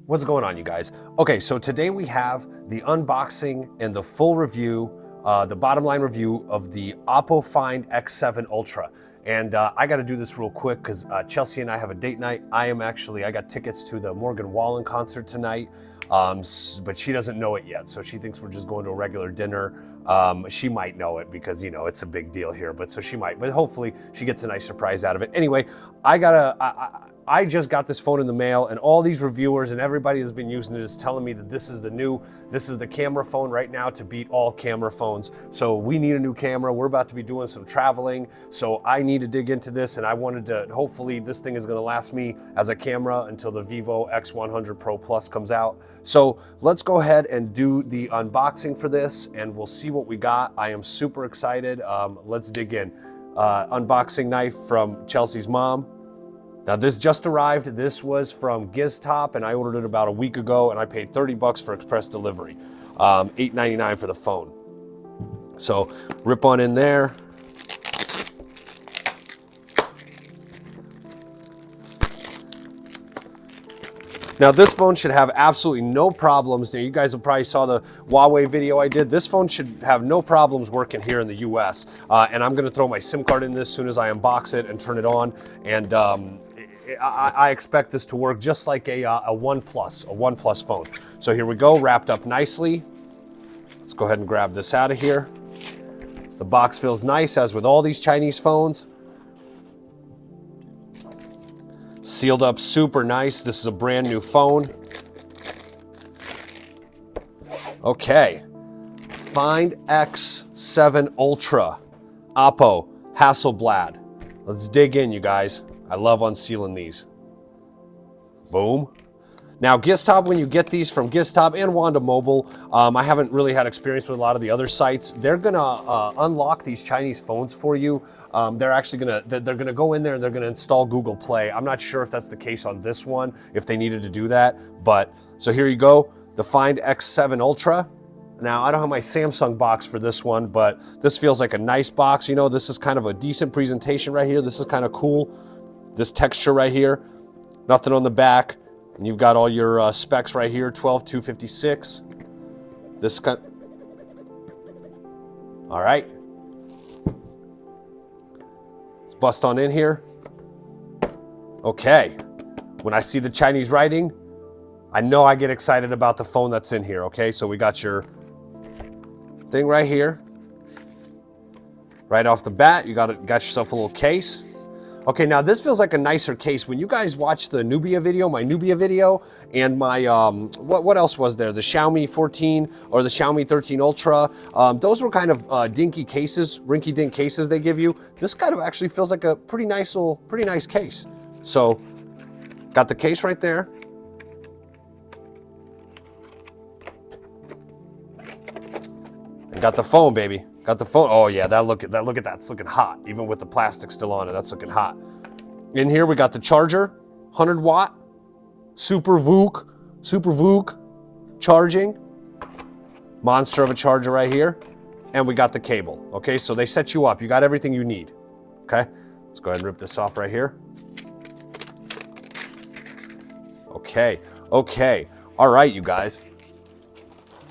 What's going on, you guys? Okay, so today we have the unboxing and the full review, the bottom line review of the OPPO Find X7 Ultra. And I got to do this real quick because Chelsea and I have a date night. I got tickets to the Morgan Wallen concert tonight, but she doesn't know it yet. So she thinks we're just going to a regular dinner. She might know it because, you know, it's a big deal here, but she might, but hopefully she gets a nice surprise out of it. Anyway, I just got this phone in the mail, and all these reviewers and everybody that's been using it is telling me that this is the camera phone right now to beat all camera phones. So we need a new camera. We're about to be doing some traveling. So I need to dig into this, and I wanted to, hopefully this thing is gonna last me as a camera until the Vivo X100 Pro Plus comes out. So let's go ahead and do the unboxing for this, and we'll see what we got. I am super excited. Let's dig in. Unboxing knife from Chelsea's mom. Now this just arrived. This was from GizTop, and I ordered it about a week ago, and I paid 30 bucks for express delivery, $8.99 for the phone. So rip on in there. Now this phone should have absolutely no problems. Now you guys have probably saw the Huawei video I did. This phone should have no problems working here in the US. And I'm gonna throw my SIM card in this as soon as I unbox it and turn it on. And I expect this to work just like a OnePlus phone. So here we go, wrapped up nicely. Let's go ahead and grab this out of here. The box feels nice, as with all these Chinese phones. Sealed up super nice. This is a brand new phone. Okay, Find X7 Ultra, OPPO, Hasselblad. Let's dig in, you guys. I love unsealing these. Boom. Now GizTop, when you get these from GizTop and Wanda Mobile, I haven't really had experience with a lot of the other sites. They're gonna unlock these Chinese phones for you. They're gonna go in there and they're gonna install Google Play. I'm not sure if that's the case on this one, if they needed to do that, but so here you go, the Find X7 Ultra. Now, I don't have my Samsung box for this one, but this feels like a nice box. You know, this is kind of a decent presentation right here. This is kind of cool. This texture right here, nothing on the back. And you've got all your specs right here, 12256. This kind. All right. Let's bust on in here. Okay. When I see the Chinese writing, I know I get excited about the phone that's in here. Okay, so we got your thing right here. Right off the bat, you got yourself a little case. Okay, now this feels like a nicer case. When you guys watch the Nubia video, my Nubia video, and my, what else was there? The Xiaomi 14 or the Xiaomi 13 Ultra. Those were kind of dinky cases, rinky-dink cases they give you. This kind of actually feels like a pretty nice case. So, got the case right there. And got the phone, baby. Got the phone. Oh yeah, look at that. It's looking hot. Even with the plastic still on it, that's looking hot. In here we got the charger, 100 watt, super VOOC charging. Monster of a charger right here. And we got the cable. Okay, so they set you up. You got everything you need. Okay, let's go ahead and rip this off right here. Okay. All right, you guys.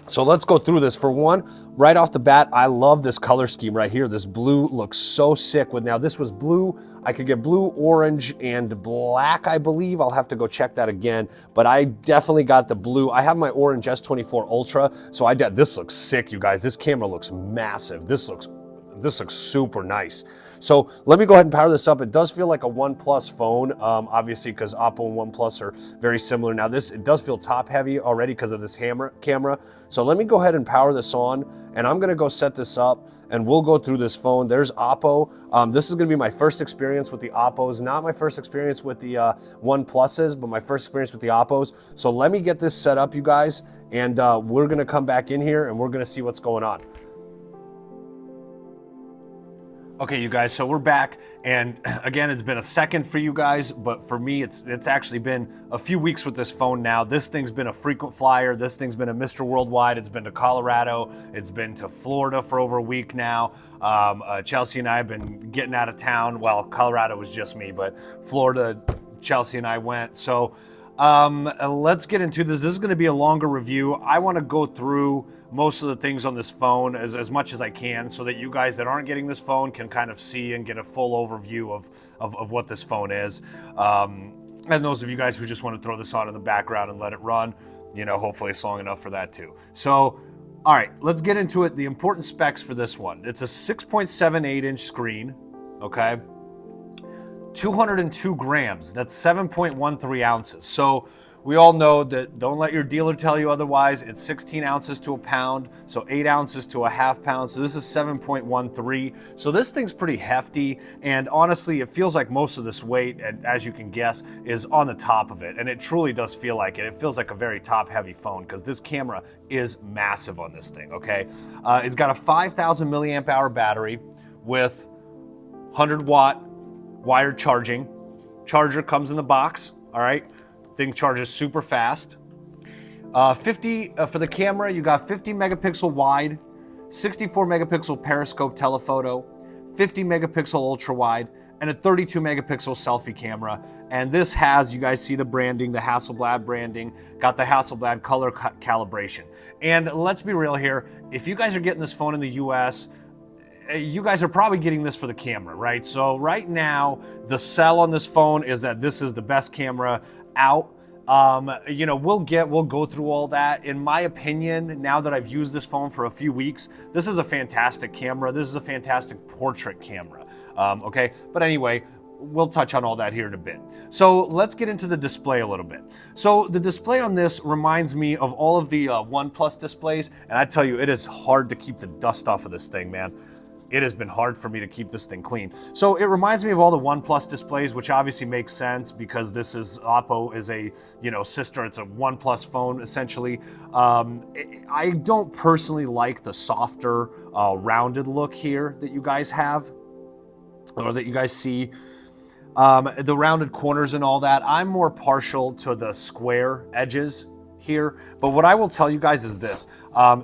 So let's go through this. For one, right off the bat, I love this color scheme right here. This blue looks so sick. Now this was blue. I could get blue, orange, and black, I believe. I'll have to go check that again, but I definitely got the blue. I have my orange S24 Ultra, so this looks sick, you guys. This camera looks massive. This looks super nice. So let me go ahead and power this up. It does feel like a OnePlus phone, obviously, because OPPO and OnePlus are very similar. Now it does feel top heavy already because of this camera. So let me go ahead and power this on, and I'm gonna go set this up, and we'll go through this phone. There's OPPO. This is gonna be my first experience with the OPPOs, not my first experience with the OnePluses, but my first experience with the OPPOs. So let me get this set up, you guys, and we're gonna come back in here and we're gonna see what's going on. Okay, you guys, so we're back, and again, it's been a second for you guys, but for me, it's actually been a few weeks with this phone now. This thing's been a frequent flyer. This thing's been a Mr. Worldwide. It's been to Colorado. It's been to Florida for over a week now. Chelsea and I have been getting out of town. Well, Colorado was just me, but Florida, Chelsea and I went. So Let's get into this. This is going to be a longer review. I want to go through most of the things on this phone as much as I can so that you guys that aren't getting this phone can kind of see and get a full overview of what this phone is. And those of you guys who just want to throw this on in the background and let it run, you know, hopefully it's long enough for that too. So, all right, let's get into it. The important specs for this one. It's a 6.78-inch screen, okay? 202 grams, that's 7.13 ounces. So we all know that don't let your dealer tell you otherwise. It's 16 ounces to a pound, so 8 ounces to a half pound. So this is 7.13. So this thing's pretty hefty, and honestly, it feels like most of this weight, and as you can guess, is on the top of it. And it truly does feel like it. It feels like a very top-heavy phone because this camera is massive on this thing, okay? It's got a 5,000 milliamp hour battery with 100-watt wired charging. Charger comes in the box, all right? Thing charges super fast. 50 for the camera, you got 50 megapixel wide, 64 megapixel periscope telephoto, 50 megapixel ultra wide, and a 32 megapixel selfie camera. And this has, you guys see the branding, the Hasselblad branding, got the Hasselblad color calibration. And let's be real here, if you guys are getting this phone in the US, you guys are probably getting this for the camera, right? So right now, the sell on this phone is that this is the best camera out. You know, we'll go through all that. In my opinion, now that I've used this phone for a few weeks, this is a fantastic camera. This is a fantastic portrait camera, okay? But anyway, we'll touch on all that here in a bit. So let's get into the display a little bit. So the display on this reminds me of all of the OnePlus displays, and I tell you, it is hard to keep the dust off of this thing, man. It has been hard for me to keep this thing clean. So it reminds me of all the OnePlus displays, which obviously makes sense because this is OPPO is a, you know, sister. It's a OnePlus phone essentially. I don't personally like the softer, rounded look here that you guys have, or that you guys see. The rounded corners and all that. I'm more partial to the square edges here, but what I will tell you guys is this.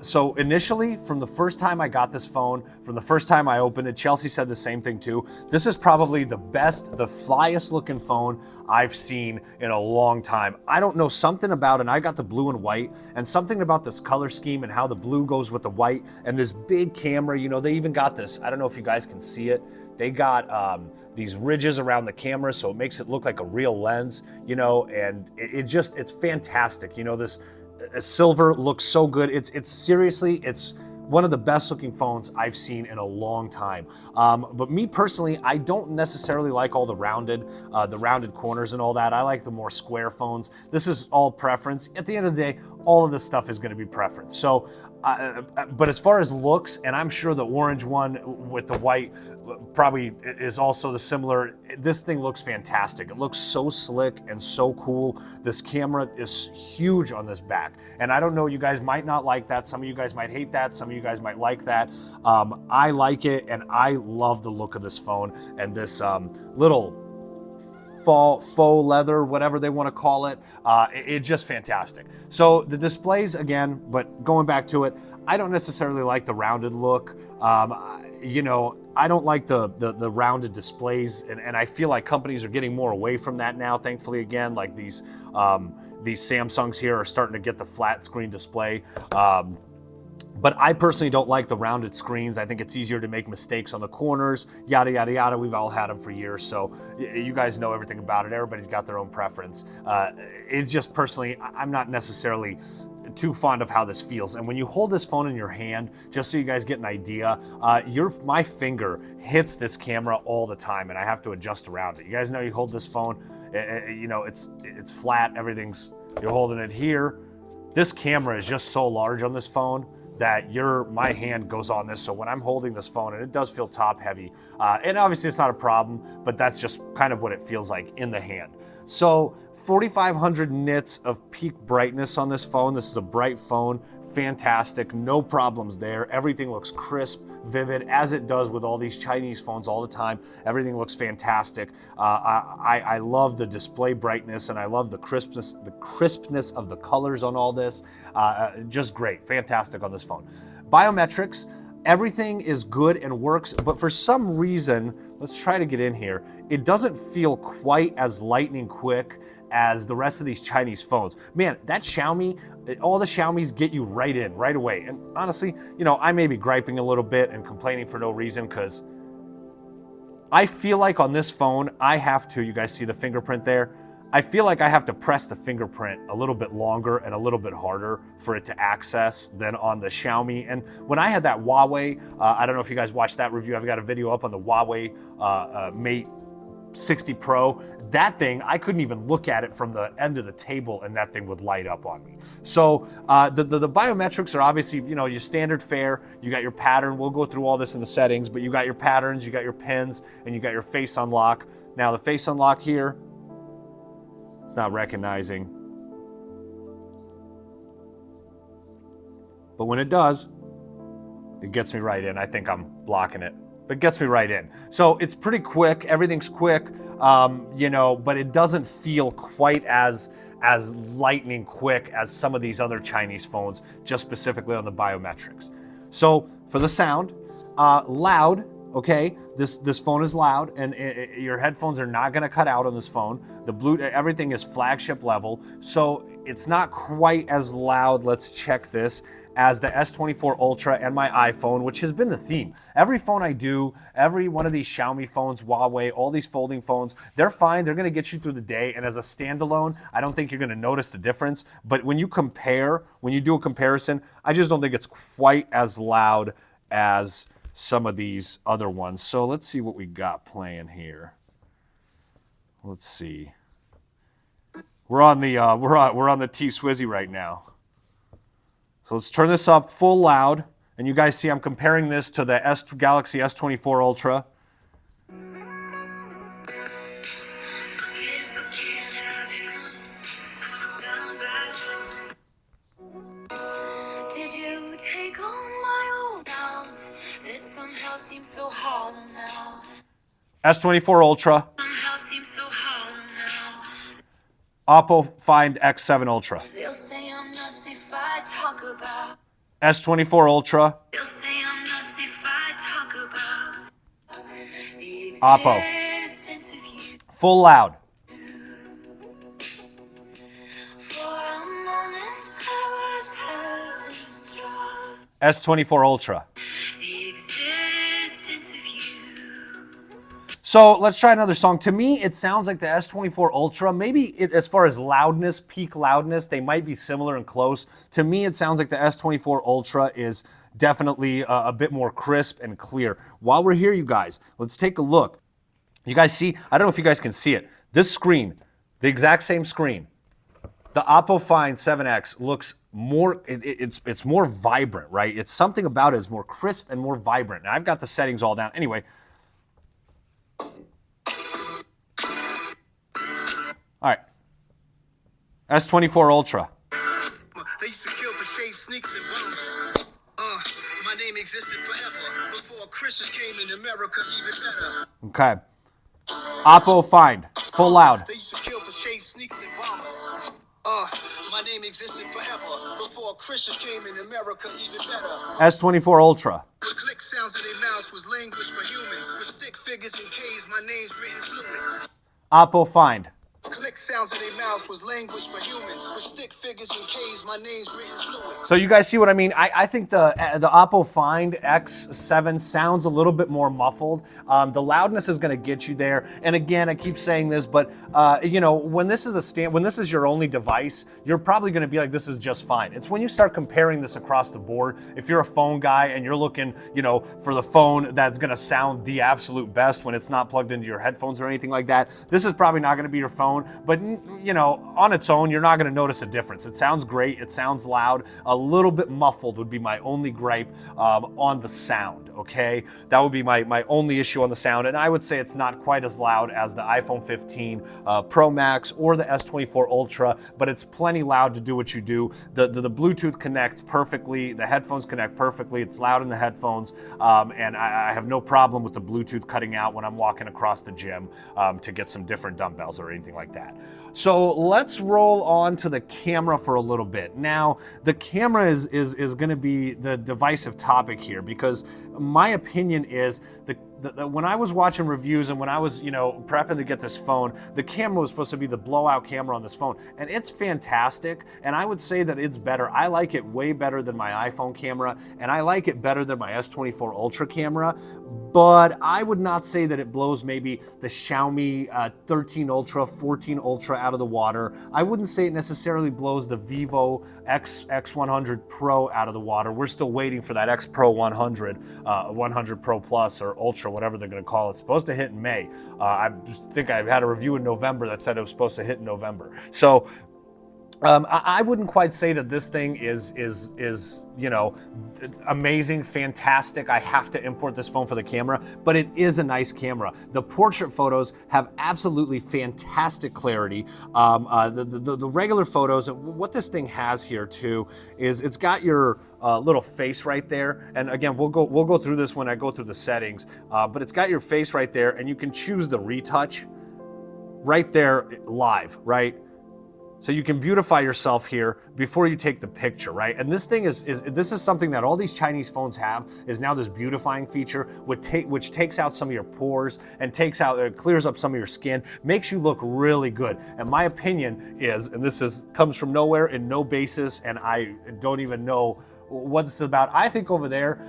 So initially, from the first time I got this phone, from the first time I opened it, Chelsea said the same thing too. This is probably the best, the flyest looking phone I've seen in a long time. I don't know, something about it, and I got the blue and white, and something about this color scheme and how the blue goes with the white, and this big camera, you know, they even got this, I don't know if you guys can see it, they got these ridges around the camera, so it makes it look like a real lens, you know, and it's fantastic. You know, this silver looks so good. It's seriously, it's one of the best looking phones I've seen in a long time. But me personally, I don't necessarily like all the rounded corners and all that. I like the more square phones. This is all preference. At the end of the day, all of this stuff is going to be preference. So, but as far as looks, and I'm sure the orange one with the white probably is also the similar. This thing looks fantastic. It looks so slick and so cool. This camera is huge on this back. And I don't know, you guys might not like that. Some of you guys might hate that. Some of you guys might like that. I like it, and I love the look of this phone and this little faux leather, whatever they want to call it. It's just fantastic. So the displays, again, but going back to it, I don't necessarily like the rounded look. You know, I don't like the rounded displays, and I feel like companies are getting more away from that now, thankfully. Again, like these Samsungs here are starting to get the flat screen display. But I personally don't like the rounded screens. I think it's easier to make mistakes on the corners, yada, yada, yada. We've all had them for years, so you guys know everything about it. Everybody's got their own preference. It's just personally, I'm not necessarily too fond of how this feels. And when you hold this phone in your hand, just so you guys get an idea, my finger hits this camera all the time, and I have to adjust around it. You guys know, you hold this phone, you know, it's flat, you're holding it here. This camera is just so large on this phone that my hand goes on this. So when I'm holding this phone, and it does feel top heavy, and obviously it's not a problem, but that's just kind of what it feels like in the hand. So 4,500 nits of peak brightness on this phone. This is a bright phone, fantastic, no problems there. Everything looks crisp, vivid, as it does with all these Chinese phones all the time. Everything looks fantastic. I love the display brightness, and I love the crispness of the colors on all this. Just great, fantastic on this phone. Biometrics, everything is good and works, but for some reason, let's try to get in here, it doesn't feel quite as lightning quick as the rest of these Chinese phones. Man, that Xiaomi, all the Xiaomis get you right in, right away. And honestly, you know, I may be griping a little bit and complaining for no reason because I feel like on this phone, I have to, you guys see the fingerprint there? I feel like I have to press the fingerprint a little bit longer and a little bit harder for it to access than on the Xiaomi. And when I had that Huawei, I don't know if you guys watched that review, I've got a video up on the Huawei Mate 60 Pro. That thing, I couldn't even look at it from the end of the table and that thing would light up on me. So the biometrics are obviously, you know, your standard fare. You got your pattern. We'll go through all this in the settings, but you got your patterns, you got your pins, and you got your face unlock. Now the face unlock here, it's not recognizing. But when it does, it gets me right in. I think I'm blocking it, but it gets me right in. So it's pretty quick. Everything's quick, you know, but it doesn't feel quite as lightning quick as some of these other Chinese phones, just specifically on the biometrics. So for the sound, loud. Okay, this phone is loud, and your headphones are not going to cut out on this phone. The Bluetooth, everything is flagship level, so it's not quite as loud. Let's check this as the S24 Ultra and my iPhone, which has been the theme. Every phone I do, every one of these Xiaomi phones, Huawei, all these folding phones, they're fine. They're going to get you through the day, and as a standalone, I don't think you're going to notice the difference. But when you compare, when you do a comparison, I just don't think it's quite as loud as some of these other ones. So let's see what we got playing here. Let's see. We're on the we're on the T-Swizzy right now. So let's turn this up full loud, and you guys see I'm comparing this to the Galaxy S24 Ultra. Did you take on my old now? It somehow seems so hollow now. S24 Ultra. Somehow seems so hollow now. OPPO Find X7 Ultra. They'll say I'm nuts if I talk about. S24 Ultra. They'll say I'm nuts if I talk about the OPPO. existence of you. Full loud. For a moment I was headstrong. S24 Ultra. The existence of you. So let's try another song. To me, it sounds like the S24 Ultra. Maybe as far as loudness, peak loudness, they might be similar and close. To me, it sounds like the S24 Ultra is definitely a bit more crisp and clear. While we're here, you guys, let's take a look. You guys see, I don't know if you guys can see it. This screen, the exact same screen, the OPPO Find 7X looks more, it's more vibrant, right? It's something about it is more crisp and more vibrant. Now I've got the settings all down. Anyway, all right, S24 Ultra. They used to kill for shade sneaks and bombers. My name existed forever before Christians came in America, even better. Okay. OPPO Find, full loud. They used to kill for shade sneaks and bombers. My name existed forever before Christians came in America, even better. S24 Ultra. The click sounds of their mouths was language for humans. With stick figures and K's, my name's written fluid. OPPO Find. Click sounds of their mouths was language for humans. With stick figures and K's, my name's written fluid. So you guys see what I mean? I think the OPPO Find X7 sounds a little bit more muffled. The loudness is going to get you there. And again, I keep saying this, but you know, when this is your only device, you're probably going to be like, this is just fine. It's when you start comparing this across the board. If you're a phone guy and you're looking, you know, for the phone that's going to sound the absolute best when it's not plugged into your headphones or anything like that, this is probably not going to be your phone. But you know, on its own, you're not going to notice a difference. It sounds great. It sounds loud. A little bit muffled would be my only gripe on the sound. Okay, that would be my only issue on the sound. And I would say it's not quite as loud as the iPhone 15 Pro Max or the S24 Ultra, but it's plenty loud to do what you do. The Bluetooth connects perfectly. The headphones connect perfectly. It's loud in the headphones, and I have no problem with the Bluetooth cutting out when I'm walking across the gym to get some different dumbbells or anything like that. So let's roll on to the camera for a little bit. Now, the camera is going to be the divisive topic here, because my opinion is when I was watching reviews and when I was, prepping to get this phone, the camera was supposed to be the blowout camera on this phone, and it's fantastic. And I would say that it's better. I like it way better than my iPhone camera, and I like it better than my S24 Ultra camera. But I would not say that it blows maybe the Xiaomi 13 Ultra, 14 Ultra out of the water. I wouldn't say it necessarily blows the Vivo X100 Pro out of the water. We're still waiting for that X Pro 100, 100 Pro Plus or Ultra, whatever they're going to call it. It's supposed to hit in May. I think I had a review in November that said it was supposed to hit in November. So I wouldn't quite say that this thing is amazing, fantastic. I have to import this phone for the camera, but it is a nice camera. The portrait photos have absolutely fantastic clarity. The regular photos, what this thing has here too is it's got your little face right there, and again we'll go through this when I go through the settings. But it's got your face right there, and you can choose the retouch right there live, right? So you can beautify yourself here before you take the picture, right? And this thing this is something that all these Chinese phones have, is now this beautifying feature, which takes out some of your pores and clears up some of your skin, makes you look really good. And my opinion is, and this comes from nowhere and no basis, and I don't even know what it's about. I think over there,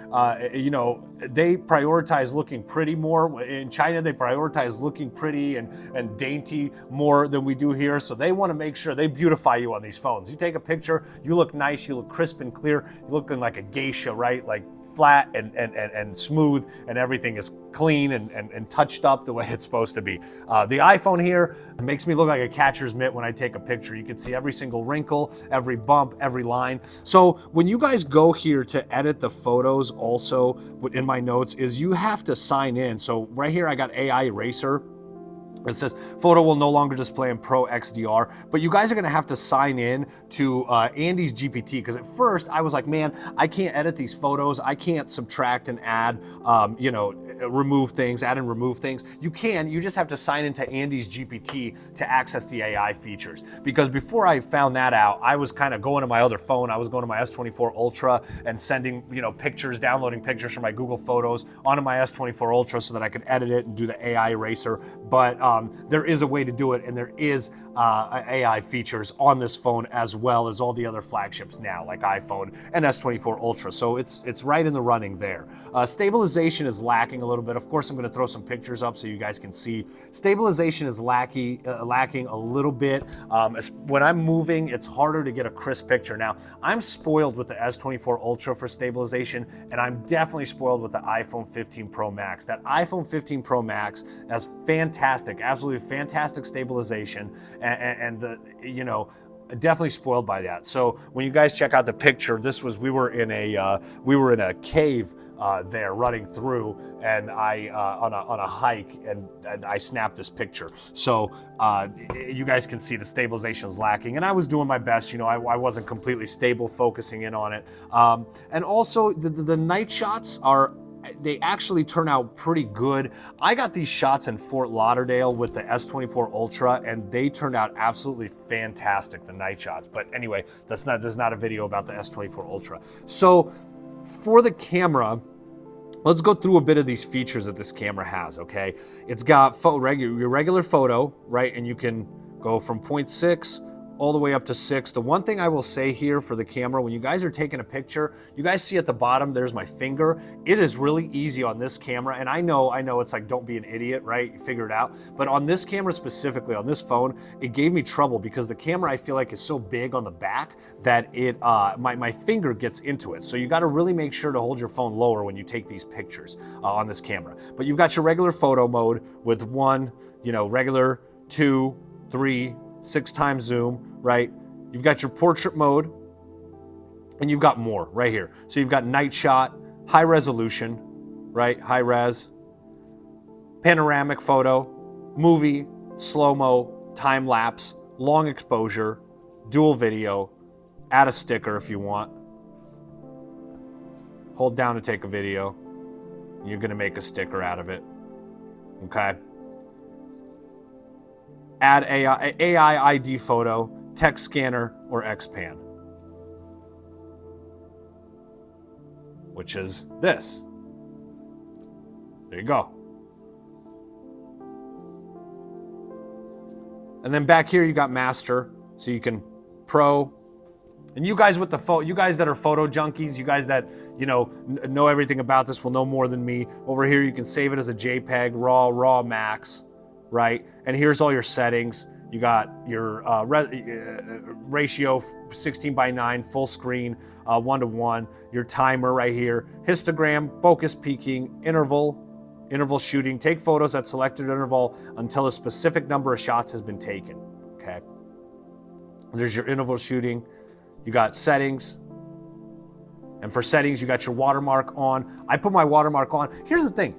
they prioritize looking pretty more. In China, they prioritize looking pretty and dainty more than we do here. So they want to make sure they beautify you on these phones. You take a picture, you look nice, you look crisp and clear, you're looking like a geisha, right? Like flat and smooth, and everything is clean and touched up the way it's supposed to be. The iPhone here makes me look like a catcher's mitt when I take a picture. You can see every single wrinkle, every bump, every line. So when you guys go here to edit the photos, also in my notes is you have to sign in. So right here I got AI Eraser. It says photo will no longer display in Pro XDR, but you guys are gonna have to sign in to Andy's GPT, because at first I was like, man, I can't edit these photos. I can't subtract and add, remove things, add and remove things. You can, you just have to sign into Andy's GPT to access the AI features. Because before I found that out, I was kind of going to my other phone. I was going to my S24 Ultra and sending, pictures, downloading pictures from my Google Photos onto my S24 Ultra so that I could edit it and do the AI Eraser. But there is a way to do it, and there is AI features on this phone as well as all the other flagships now, like iPhone and S24 Ultra. So it's right in the running there. Stabilization is lacking a little bit. Of course, I'm going to throw some pictures up so you guys can see. Stabilization is lacking a little bit. When I'm moving, it's harder to get a crisp picture. Now, I'm spoiled with the S24 Ultra for stabilization, and I'm definitely spoiled with the iPhone 15 Pro Max. That iPhone 15 Pro Max has fantastic, absolutely fantastic stabilization, and definitely spoiled by that. So when you guys check out the picture, we were in a cave there running through, and I on a hike, and I snapped this picture. So you guys can see the stabilization is lacking, and I was doing my best. I wasn't completely stable focusing in on it. And also the night shots they actually turn out pretty good. I got these shots in Fort Lauderdale with the S24 Ultra, and they turned out absolutely fantastic, the night shots. But anyway, this is not a video about the S24 Ultra. So for the camera, let's go through a bit of these features that this camera has, okay? It's got your regular photo, right? And you can go from 0.6 all the way up to 6. The one thing I will say here for the camera, when you guys are taking a picture, you guys see at the bottom, there's my finger. It is really easy on this camera, and I know it's like, don't be an idiot, right? You figure it out. But on this camera specifically, on this phone, it gave me trouble because the camera, I feel like, is so big on the back that my finger gets into it. So you gotta really make sure to hold your phone lower when you take these pictures on this camera. But you've got your regular photo mode with regular, 2, 3, 6 times zoom, right? You've got your portrait mode, and you've got more right here. So you've got night shot, high resolution, right? High res, panoramic photo, movie, slow-mo, time lapse, long exposure, dual video, add a sticker if you want. Hold down to take a video. You're gonna make a sticker out of it, okay? add AI ID photo, text scanner, or XPan, which is this. There you go. And then back here you got master, so you can pro. And you guys with the you guys that are photo junkies, you guys that know everything about this will know more than me. Over here you can save it as a JPEG, raw, max, right? And here's all your settings. You got your ratio 16:9, full screen, 1:1. Your timer right here, histogram, focus peaking, interval shooting. Take photos at selected interval until a specific number of shots has been taken. Okay. There's your interval shooting. You got settings. And for settings, you got your watermark on. I put my watermark on. Here's the thing.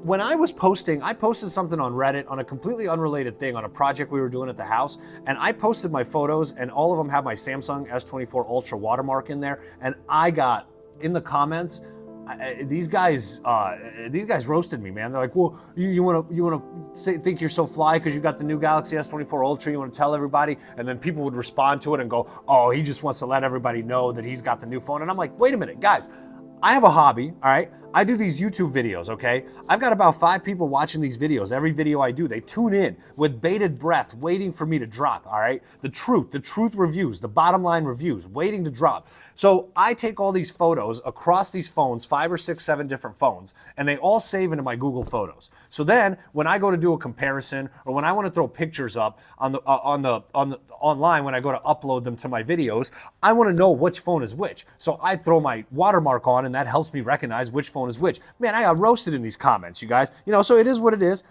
When I was posting, I posted something on Reddit on a completely unrelated thing on a project we were doing at the house. And I posted my photos and all of them have my Samsung S24 Ultra watermark in there. And I got in the comments, these guys roasted me, man. They're like, well, you want to think you're so fly because you got the new Galaxy S24 Ultra. You want to tell everybody, and then people would respond to it and go, oh, he just wants to let everybody know that he's got the new phone. And I'm like, wait a minute, guys. I have a hobby, all right? I do these YouTube videos, okay? I've got about 5 people watching these videos. Every video I do, they tune in with bated breath, waiting for me to drop, all right? The truth reviews, the bottom line reviews, waiting to drop. So I take all these photos across these phones, 5 or 6, 7 different phones, and they all save into my Google Photos. So then when I go to do a comparison or when I want to throw pictures up on the online, when I go to upload them to my videos, I want to know which phone is which. So I throw my watermark on and that helps me recognize which phone is which. Man, I got roasted in these comments, you guys. So it is what it is.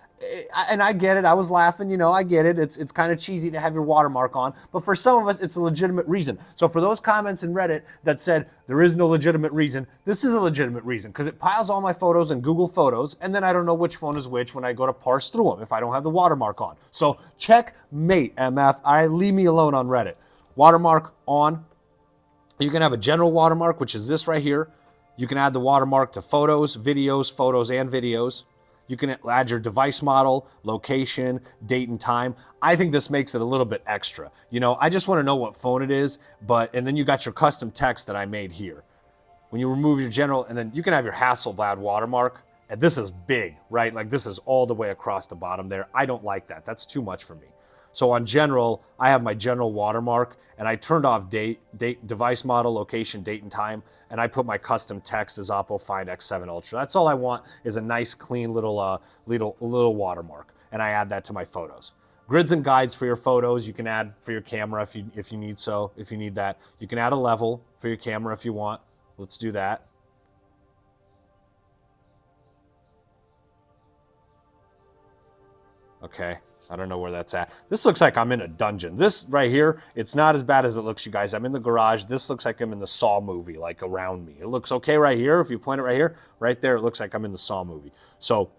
And I get it. I was laughing, I get it. It's kind of cheesy to have your watermark on, but for some of us, it's a legitimate reason. So for those comments in Reddit that said there is no legitimate reason, this is a legitimate reason because it piles all my photos in Google Photos, and then I don't know which phone is which when I go to parse through them if I don't have the watermark on. So checkmate, MF. All right, leave me alone on Reddit. Watermark on. You can have a general watermark, which is this right here. You can add the watermark to photos, and videos. You can add your device model, location, date and time. I think this makes it a little bit extra. I just want to know what phone it is, and then you got your custom text that I made here. When you remove your general, and then you can have your Hasselblad watermark, and this is big, right? Like this is all the way across the bottom there. I don't like that. That's too much for me. So on general, I have my general watermark, and I turned off date, device model, location, date and time, and I put my custom text as OPPO Find X7 Ultra. That's all I want is a nice, clean little watermark, and I add that to my photos. Grids and guides for your photos. You can add for your camera if you need that. You can add a level for your camera if you want. Let's do that. Okay. I don't know where that's at. This looks like I'm in a dungeon. This right here, it's not as bad as it looks, you guys. I'm in the garage. This looks like I'm in the Saw movie, like around me. It looks okay right here. If you point it right here, right there, it looks like I'm in the Saw movie. So,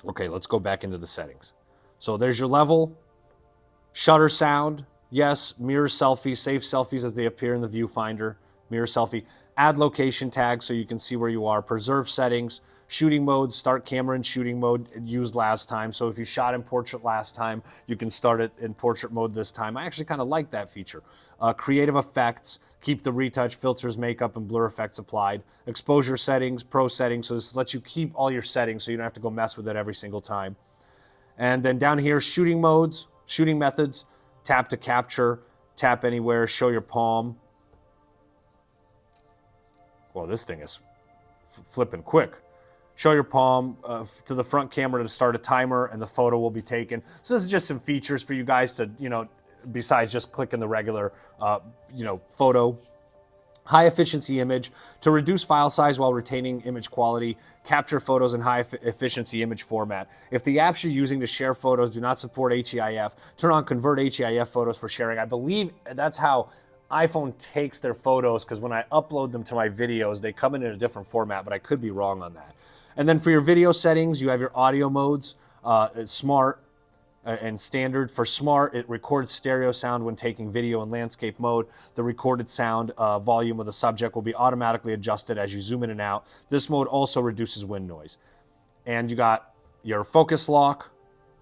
okay, let's go back into the settings. So there's your level, shutter sound, yes, mirror selfie, save selfies as they appear in the viewfinder, mirror selfie, add location tags so you can see where you are, preserve settings, shooting mode, start camera in shooting mode used last time. So if you shot in portrait last time, you can start it in portrait mode this time. I actually kind of like that feature. Creative effects, keep the retouch, filters, makeup, and blur effects applied. Exposure settings, pro settings. So this lets you keep all your settings so you don't have to go mess with it every single time. And then down here, shooting modes, shooting methods, tap to capture, tap anywhere, show your palm. Well, this thing is flipping quick. Show your palm to the front camera to start a timer, and the photo will be taken. So this is just some features for you guys to, besides just clicking the regular, photo. High efficiency image to reduce file size while retaining image quality. Capture photos in high efficiency image format. If the apps you're using to share photos do not support HEIF, turn on convert HEIF photos for sharing. I believe that's how iPhone takes their photos, because when I upload them to my videos, they come in a different format, but I could be wrong on that. And then for your video settings, you have your audio modes, smart and standard. For smart, it records stereo sound when taking video in landscape mode. The recorded sound volume of the subject will be automatically adjusted as you zoom in and out. This mode also reduces wind noise. And you got your focus lock,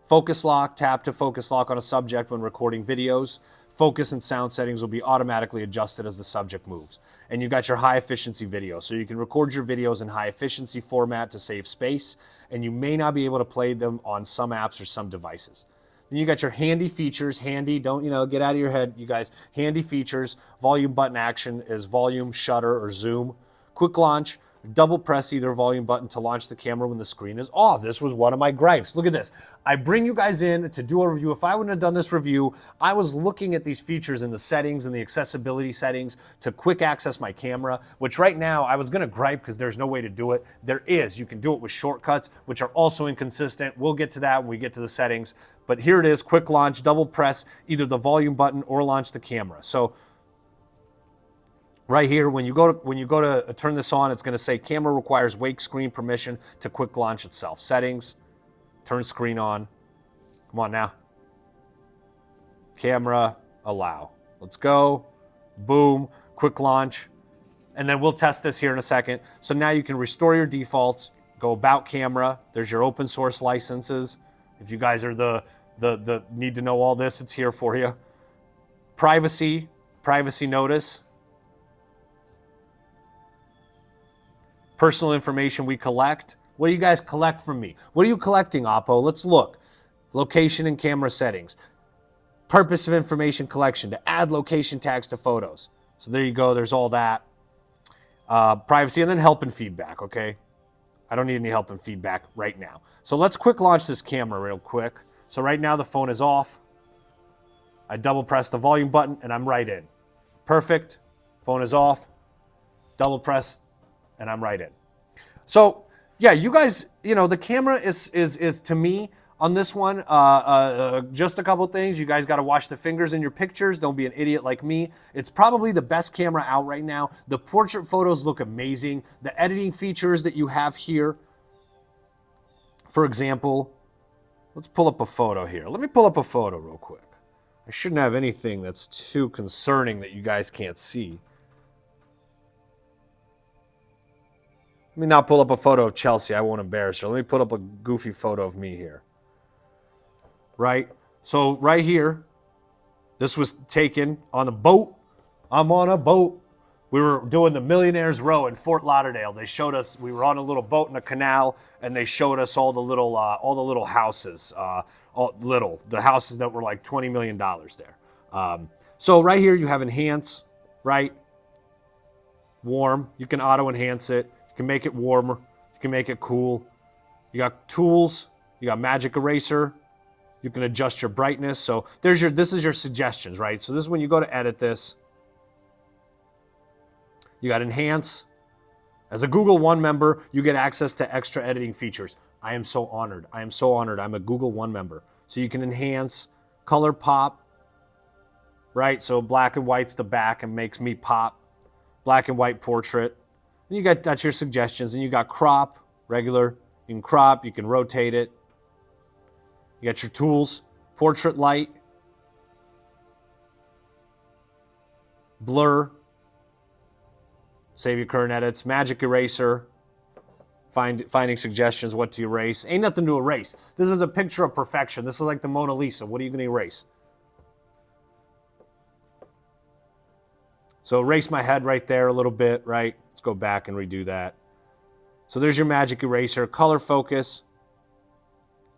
Focus lock, tap to focus lock on a subject when recording videos. Focus and sound settings will be automatically adjusted as the subject moves. And you got your high efficiency video. So you can record your videos in high efficiency format to save space, and you may not be able to play them on some apps or some devices. Then you got your handy features. Handy, don't, get out of your head, you guys. Handy features, volume button action is volume, shutter, or zoom. Quick launch, double press either volume button to launch the camera when the screen is off. This was one of my gripes. Look at this. I bring you guys in to do a review. If I wouldn't have done this review, I was looking at these features in the settings and the accessibility settings to quick access my camera, which right now I was gonna gripe because there's no way to do it. There is. You can do it with shortcuts, which are also inconsistent. We'll get to that when we get to the settings. But here it is, quick launch, double press either the volume button or launch the camera. So right here, when you go to turn this on, it's going to say camera requires wake screen permission to quick launch itself. Settings, turn screen on. Come on now. Camera, allow. Let's go. Boom, quick launch. And then we'll test this here in a second. So now you can restore your defaults, go about camera. There's your open source licenses. If you guys are the need to know all this, it's here for you. Privacy notice. Personal information we collect. What do you guys collect from me? What are you collecting, OPPO? Let's look. Location and camera settings. Purpose of information collection, to add location tags to photos. So there you go, there's all that. Privacy, and then help and feedback, okay? I don't need any help and feedback right now. So let's quick launch this camera real quick. So right now the phone is off. I double press the volume button and I'm right in. Perfect. Phone is off. Double press and I'm right in. So yeah, you guys, the camera is to me on this one, just a couple things. You guys got to watch the fingers in your pictures. Don't be an idiot like me. It's probably the best camera out right now. The portrait photos look amazing. The editing features that you have here, for example, let's pull up a photo here. Let me pull up a photo real quick. I shouldn't have anything that's too concerning that you guys can't see. Let me not pull up a photo of Chelsea. I won't embarrass her. Let me put up a goofy photo of me here. Right? So right here, this was taken on a boat. I'm on a boat. We were doing the Millionaire's Row in Fort Lauderdale. They showed us, we were on a little boat in a canal, and they showed us all the little houses, the houses that were like $20 million there. So right here you have enhance, right? Warm. You can auto enhance it. You can make it warmer. You can make it cool. You got tools. You got magic eraser. You can adjust your brightness. So this is your suggestions, right? So this is when you go to edit this. You got enhance. As a Google One member, you get access to extra editing features. I am so honored. I am so honored. I'm a Google One member. So you can enhance, color pop, right? So black and white's the back and makes me pop. Black and white portrait. And that's your suggestions. And you got crop, regular. You can crop, you can rotate it. You got your tools, portrait light, blur, save your current edits, magic eraser, finding suggestions, what to erase. Ain't nothing to erase. This is a picture of perfection. This is like the Mona Lisa. What are you going to erase? So erase my head right there a little bit, right? Let's go back and redo that. So there's your magic eraser, color focus.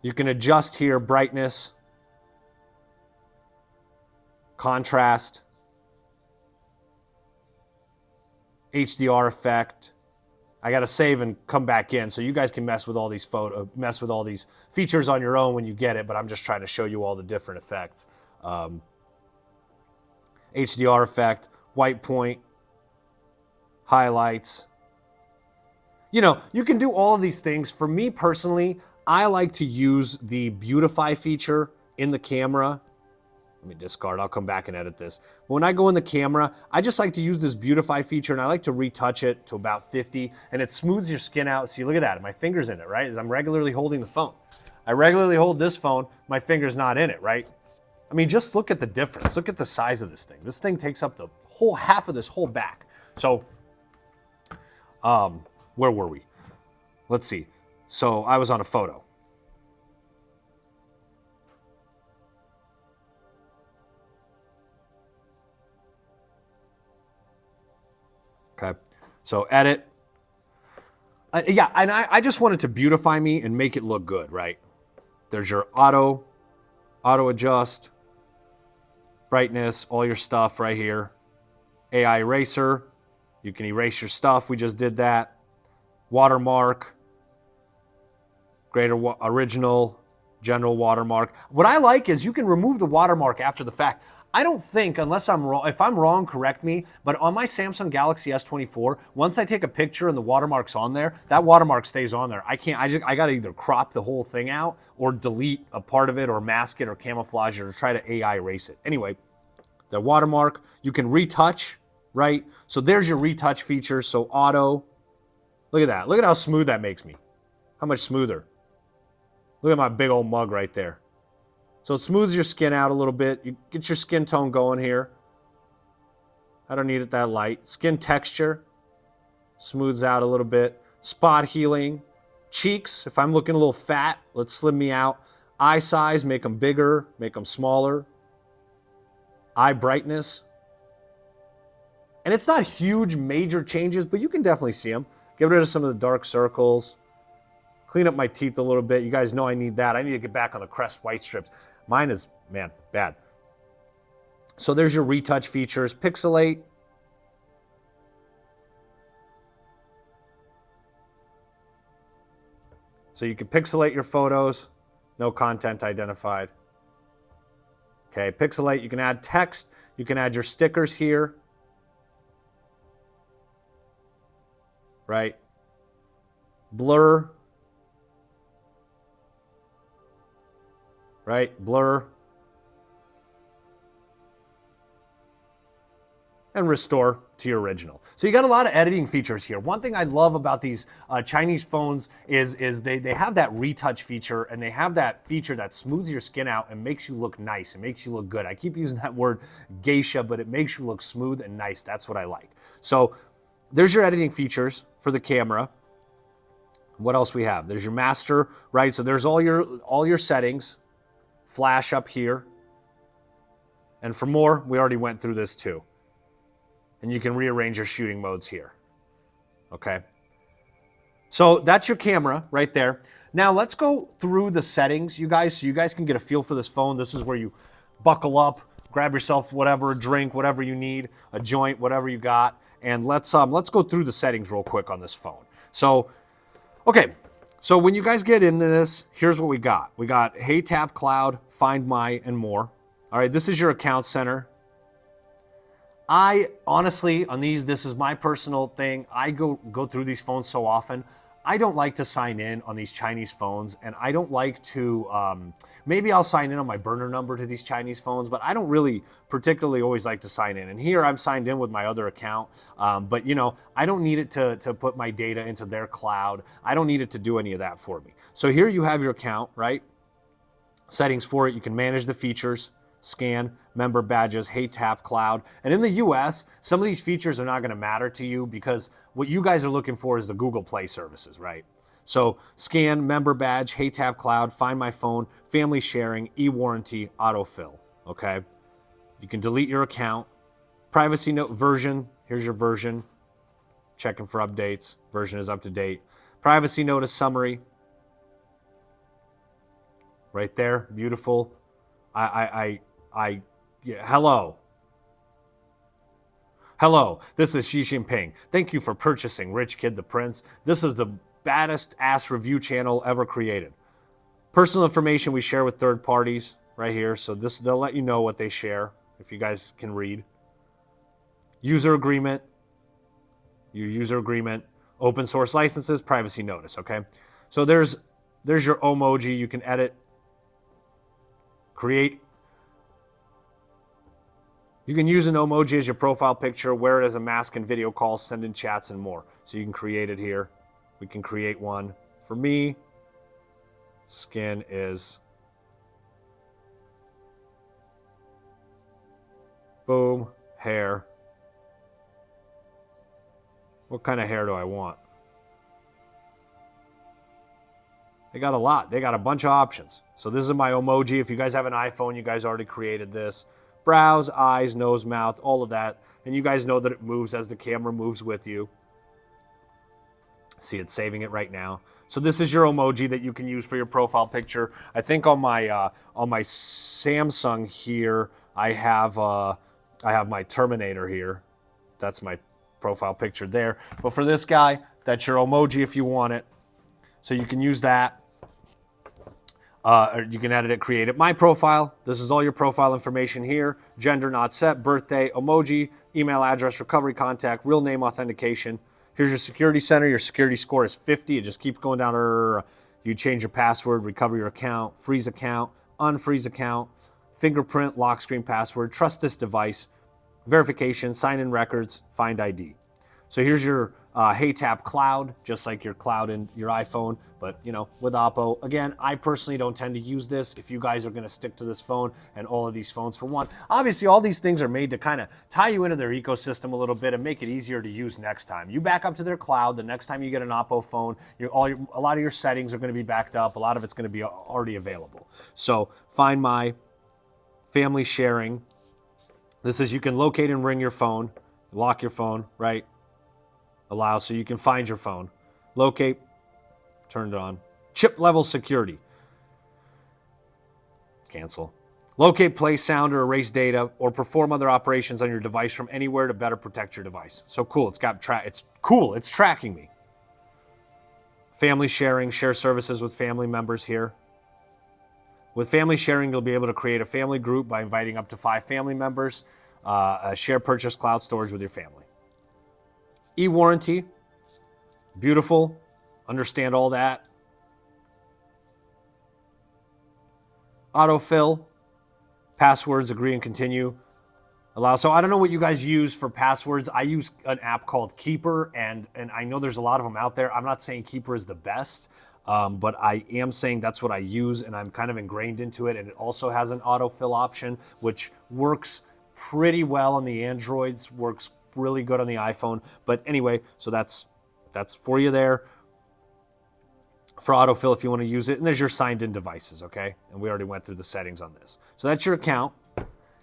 You can adjust here brightness, contrast, HDR effect. I got to save and come back in so you guys can mess with all these features on your own when you get it, but I'm just trying to show you all the different effects. HDR effect, white point, highlights. You can do all of these things. For me personally, I like to use the beautify feature in the camera. Let me discard, I'll come back and edit this. But when I go in the camera, I just like to use this beautify feature and I like to retouch it to about 50 and it smooths your skin out. See, look at that, my finger's in it, right? As I'm regularly holding the phone. I regularly hold this phone, my finger's not in it, right? I mean, just look at the difference. Look at the size of this thing. This thing takes up the whole half of this whole back. So, where were we? Let's see. So I was on a photo. Okay, so edit. Yeah, and I just wanted to beautify me and make it look good, right? There's your auto adjust, brightness, all your stuff right here. AI eraser, you can erase your stuff. We just did that. Watermark, original, general watermark. What I like is you can remove the watermark after the fact. I don't think, unless I'm wrong, if I'm wrong, correct me, but on my Samsung Galaxy S24, once I take a picture and the watermark's on there, that watermark stays on there. I gotta either crop the whole thing out or delete a part of it or mask it or camouflage it or try to AI erase it. Anyway, the watermark, you can retouch, right? So there's your retouch features. So auto, look at that. Look at how smooth that makes me. How much smoother. Look at my big old mug right there. So it smooths your skin out a little bit. You get your skin tone going here. I don't need it that light. Skin texture smooths out a little bit. Spot healing. Cheeks, if I'm looking a little fat, let's slim me out. Eye size, make them bigger, make them smaller. Eye brightness. And it's not huge, major changes, but you can definitely see them. Get rid of some of the dark circles. Clean up my teeth a little bit. You guys know I need that. I need to get back on the Crest white strips. Mine is, man, bad. So there's your retouch features. Pixelate. So you can pixelate your photos. No content identified. Okay, pixelate. You can add text. You can add your stickers here. Right? Blur. Right? Blur. And restore to your original. So you got a lot of editing features here. One thing I love about these Chinese phones is they have that retouch feature, and they have that feature that smooths your skin out and makes you look nice. It makes you look good. I keep using that word geisha, but it makes you look smooth and nice. That's what I like. So there's your editing features for the camera. What else we have? There's your master, right? So there's all your settings. Flash up here. And for more, we already went through this too. And you can rearrange your shooting modes here. Okay. So that's your camera right there. Now let's go through the settings, you guys, so you guys can get a feel for this phone. This is where you buckle up, grab yourself whatever, a drink, whatever you need, a joint, whatever you got. And let's go through the settings real quick on this phone. So, okay. So when you guys get into this, here's what we got. We got Hey Tap Cloud, Find My, and more. All right, this is your account center. I honestly, on these, this is my personal thing. I go through these phones so often. I don't like to sign in on these Chinese phones, and I don't like to, maybe I'll sign in on my burner number to these Chinese phones, but I don't really particularly always like to sign in. And here I'm signed in with my other account, but you know, I don't need it to put my data into their cloud. I don't need it to do any of that for me. So here you have your account, right? Settings for it. You can manage the features, scan, member badges, Hey Tap Cloud. And in the US, some of these features are not going to matter to you because what you guys are looking for is the Google Play services, right? So scan, member badge, Hey Tap Cloud, Find My Phone, family sharing, e-warranty, autofill, okay? You can delete your account. Privacy note version, here's your version. Checking for updates. Version is up to date. Privacy notice summary. Right there, beautiful. Yeah, hello. Hello, this is Xi Jinping. Thank you for purchasing Rich Kid the Prince. This is the baddest ass review channel ever created. Personal information we share with third parties right here. So they'll let you know what they share if you guys can read. User agreement. Your user agreement. Open source licenses, privacy notice, okay? So there's your emoji. You can edit, create. You can use an emoji as your profile picture, wear it as a mask in video calls, send in chats, and more. So you can create it here. We can create one. For me, skin is boom, hair. What kind of hair do I want? They got a lot. They got a bunch of options. So this is my emoji. If you guys have an iPhone, you guys already created this. Brows, eyes, nose, mouth, all of that. And you guys know that it moves as the camera moves with you. See, it's saving it right now. So this is your emoji that you can use for your profile picture. I think on my Samsung here, I have my Terminator here. That's my profile picture there. But for this guy, that's your emoji if you want it. So you can use that. Or you can edit it, create it. My profile, this is all your profile information here. Gender not set, birthday, emoji, email address, recovery contact, real name authentication. Here's your security center. Your security score is 50. It just keeps going down. You change your password, recover your account, freeze account, unfreeze account, fingerprint, lock screen password, trust this device, verification, sign in records, find ID. So here's your HeyTap Cloud, just like your cloud in your iPhone, but with OPPO. Again, I personally don't tend to use this. If you guys are going to stick to this phone and all of these phones for one, obviously all these things are made to kind of tie you into their ecosystem a little bit and make it easier to use next time. You back up to their cloud. The next time you get an OPPO phone, a lot of your settings are going to be backed up. A lot of it's going to be already available. So Find My, family sharing. This is, you can locate and ring your phone, lock your phone, right? Allow so you can find your phone. Locate, turn it on. Chip level security. Cancel. Locate, play sound, or erase data, or perform other operations on your device from anywhere to better protect your device. So cool. It's cool. It's tracking me. Family sharing. Share services with family members here. With family sharing, you'll be able to create a family group by inviting up to 5 family members. Share purchase cloud storage with your family. E-warranty, beautiful, understand all that. Autofill, passwords, agree and continue. Allow. So I don't know what you guys use for passwords. I use an app called Keeper, and I know there's a lot of them out there. I'm not saying Keeper is the best, but I am saying that's what I use, and I'm kind of ingrained into it. And it also has an autofill option, which works pretty well on the Androids, works really good on the iPhone. But anyway, so that's for you there for autofill if you want to use it. And there's your signed in devices, okay? And we already went through the settings on this. So that's your account.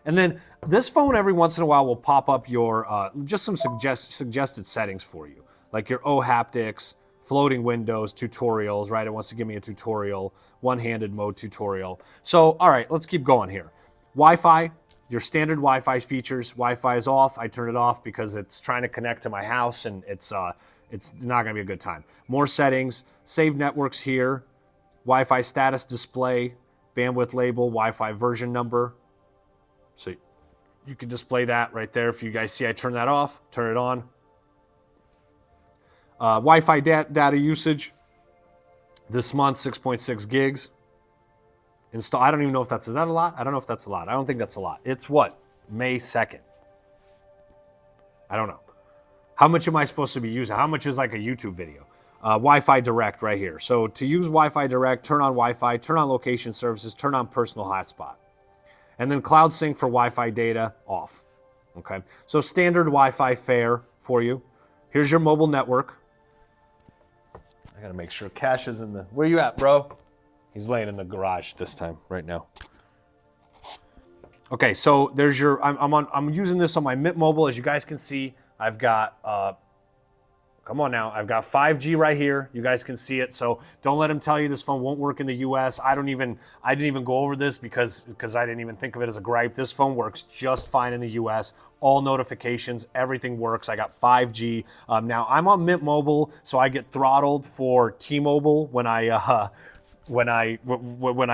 And then this phone every once in a while will pop up your just some suggested settings for you, like your O haptics, floating windows, tutorials, right? It wants to give me a tutorial, one-handed mode tutorial. So, all right, let's keep going here. Wi-Fi. Your standard Wi-Fi features. Wi-Fi is off. I turn it off because it's trying to connect to my house, and it's not going to be a good time. More settings. Save networks here. Wi-Fi status display. Bandwidth label. Wi-Fi version number. So you can display that right there. If you guys see I turn that off, turn it on. Wi-Fi data usage. This month, 6.6 gigs. Install. I don't even know if is that a lot? I don't know if that's a lot. I don't think that's a lot. It's what? May 2nd. I don't know. How much am I supposed to be using? How much is like a YouTube video? Wi-Fi Direct right here. So to use Wi-Fi Direct, turn on Wi-Fi, turn on location services, turn on personal hotspot. And then Cloud Sync for Wi-Fi data off. Okay. So standard Wi-Fi fare for you. Here's your mobile network. I got to make sure Cash is in the... Where you at, bro? He's laying in the garage this time, right now. Okay, so there's your. I'm using this on my Mint Mobile. As you guys can see, I've got. Come on now, I've got 5G right here. You guys can see it. So don't let him tell you this phone won't work in the U.S. I didn't even go over this because I didn't even think of it as a gripe. This phone works just fine in the U.S. All notifications, everything works. I got 5G. Now I'm on Mint Mobile, so I get throttled for T-Mobile when I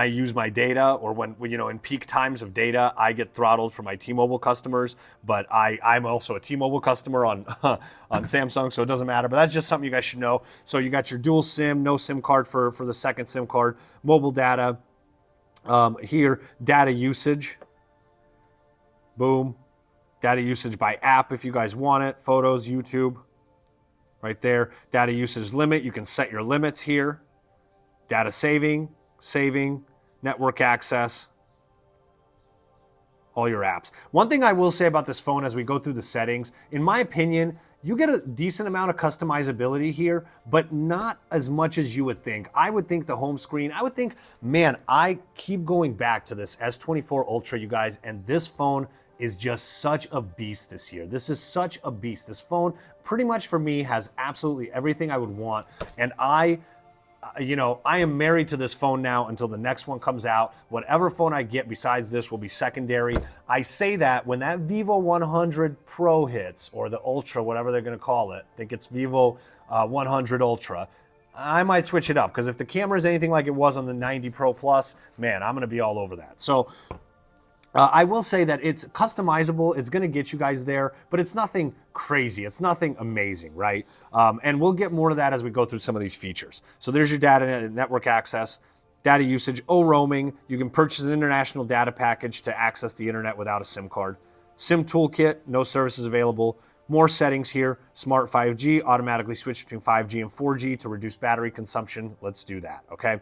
use my data, or when in peak times of data, I get throttled for my T-Mobile customers. But I'm also a T-Mobile customer on on Samsung, so it doesn't matter. But that's just something you guys should know. So you got your dual SIM, no SIM card for the second SIM card, mobile data. Here, data usage. Boom, data usage by app if you guys want it. Photos, YouTube, right there. Data usage limit. You can set your limits here. Data saving, network access, all your apps. One thing I will say about this phone as we go through the settings, in my opinion, you get a decent amount of customizability here, but not as much as you would think. I would think the home screen, I would think, man, I keep going back to this S24 Ultra, you guys, and this phone is just such a beast this year. This is such a beast. This phone, pretty much for me, has absolutely everything I would want, and I am married to this phone now until the next one comes out. Whatever phone I get besides this will be secondary. I say that when that Vivo 100 Pro hits, or the Ultra, whatever they're gonna call it, I think it's Vivo 100 Ultra, I might switch it up, because if the camera is anything like it was on the 90 Pro Plus, man, I'm gonna be all over that. So I will say that it's customizable. It's going to get you guys there, but it's nothing crazy. It's nothing amazing, right? And we'll get more to that as we go through some of these features. So there's your data network access, data usage, roaming. You can purchase an international data package to access the internet without a SIM card. SIM toolkit, no services available. More settings here. Smart 5G, automatically switch between 5G and 4G to reduce battery consumption. Let's do that, okay?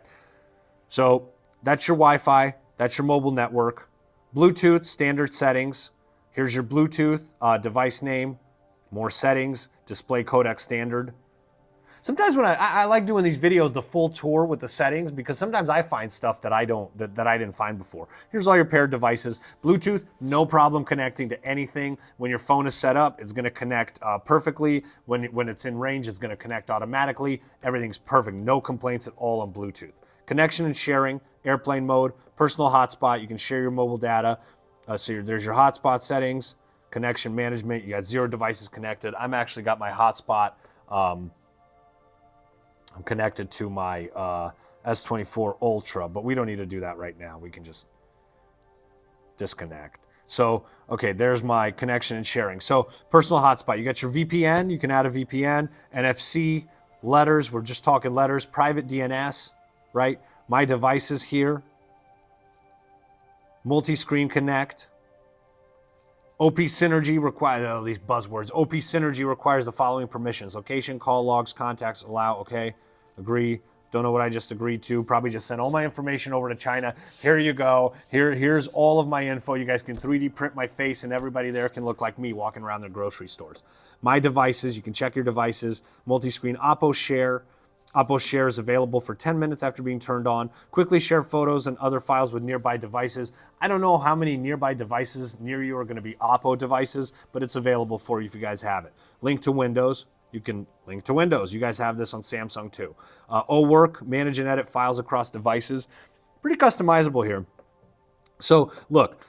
So that's your Wi-Fi. That's your mobile network. Bluetooth, standard settings. Here's your Bluetooth, device name, more settings, display codec standard. Sometimes when I like doing these videos, the full tour with the settings, because sometimes I find stuff that I didn't find before. Here's all your paired devices. Bluetooth, no problem connecting to anything. When your phone is set up, it's gonna connect perfectly. When it's in range, it's gonna connect automatically. Everything's perfect, no complaints at all on Bluetooth. Connection and sharing, airplane mode, personal hotspot, you can share your mobile data. There's your hotspot settings, connection management, you got 0 devices connected. I'm actually got my hotspot, I'm connected to my S24 Ultra, but we don't need to do that right now. We can just disconnect. So, okay, there's my connection and sharing. So personal hotspot, you got your VPN, you can add a VPN, NFC, letters, we're just talking letters, private DNS, right? My devices here, multi-screen connect. OP Synergy requires, these buzzwords. OP Synergy requires the following permissions: location, call logs, contacts, allow, okay, agree. Don't know what I just agreed to. Probably just sent all my information over to China. Here you go. Here's all of my info. You guys can 3D print my face and everybody there can look like me walking around their grocery stores. My devices, you can check your devices. Multi-screen OPPO Share. OPPO Share is available for 10 minutes after being turned on. Quickly share photos and other files with nearby devices. I don't know how many nearby devices near you are going to be OPPO devices, but it's available for you if you guys have it. Link to Windows. You can link to Windows. You guys have this on Samsung too. OWork, manage and edit files across devices. Pretty customizable here. So look,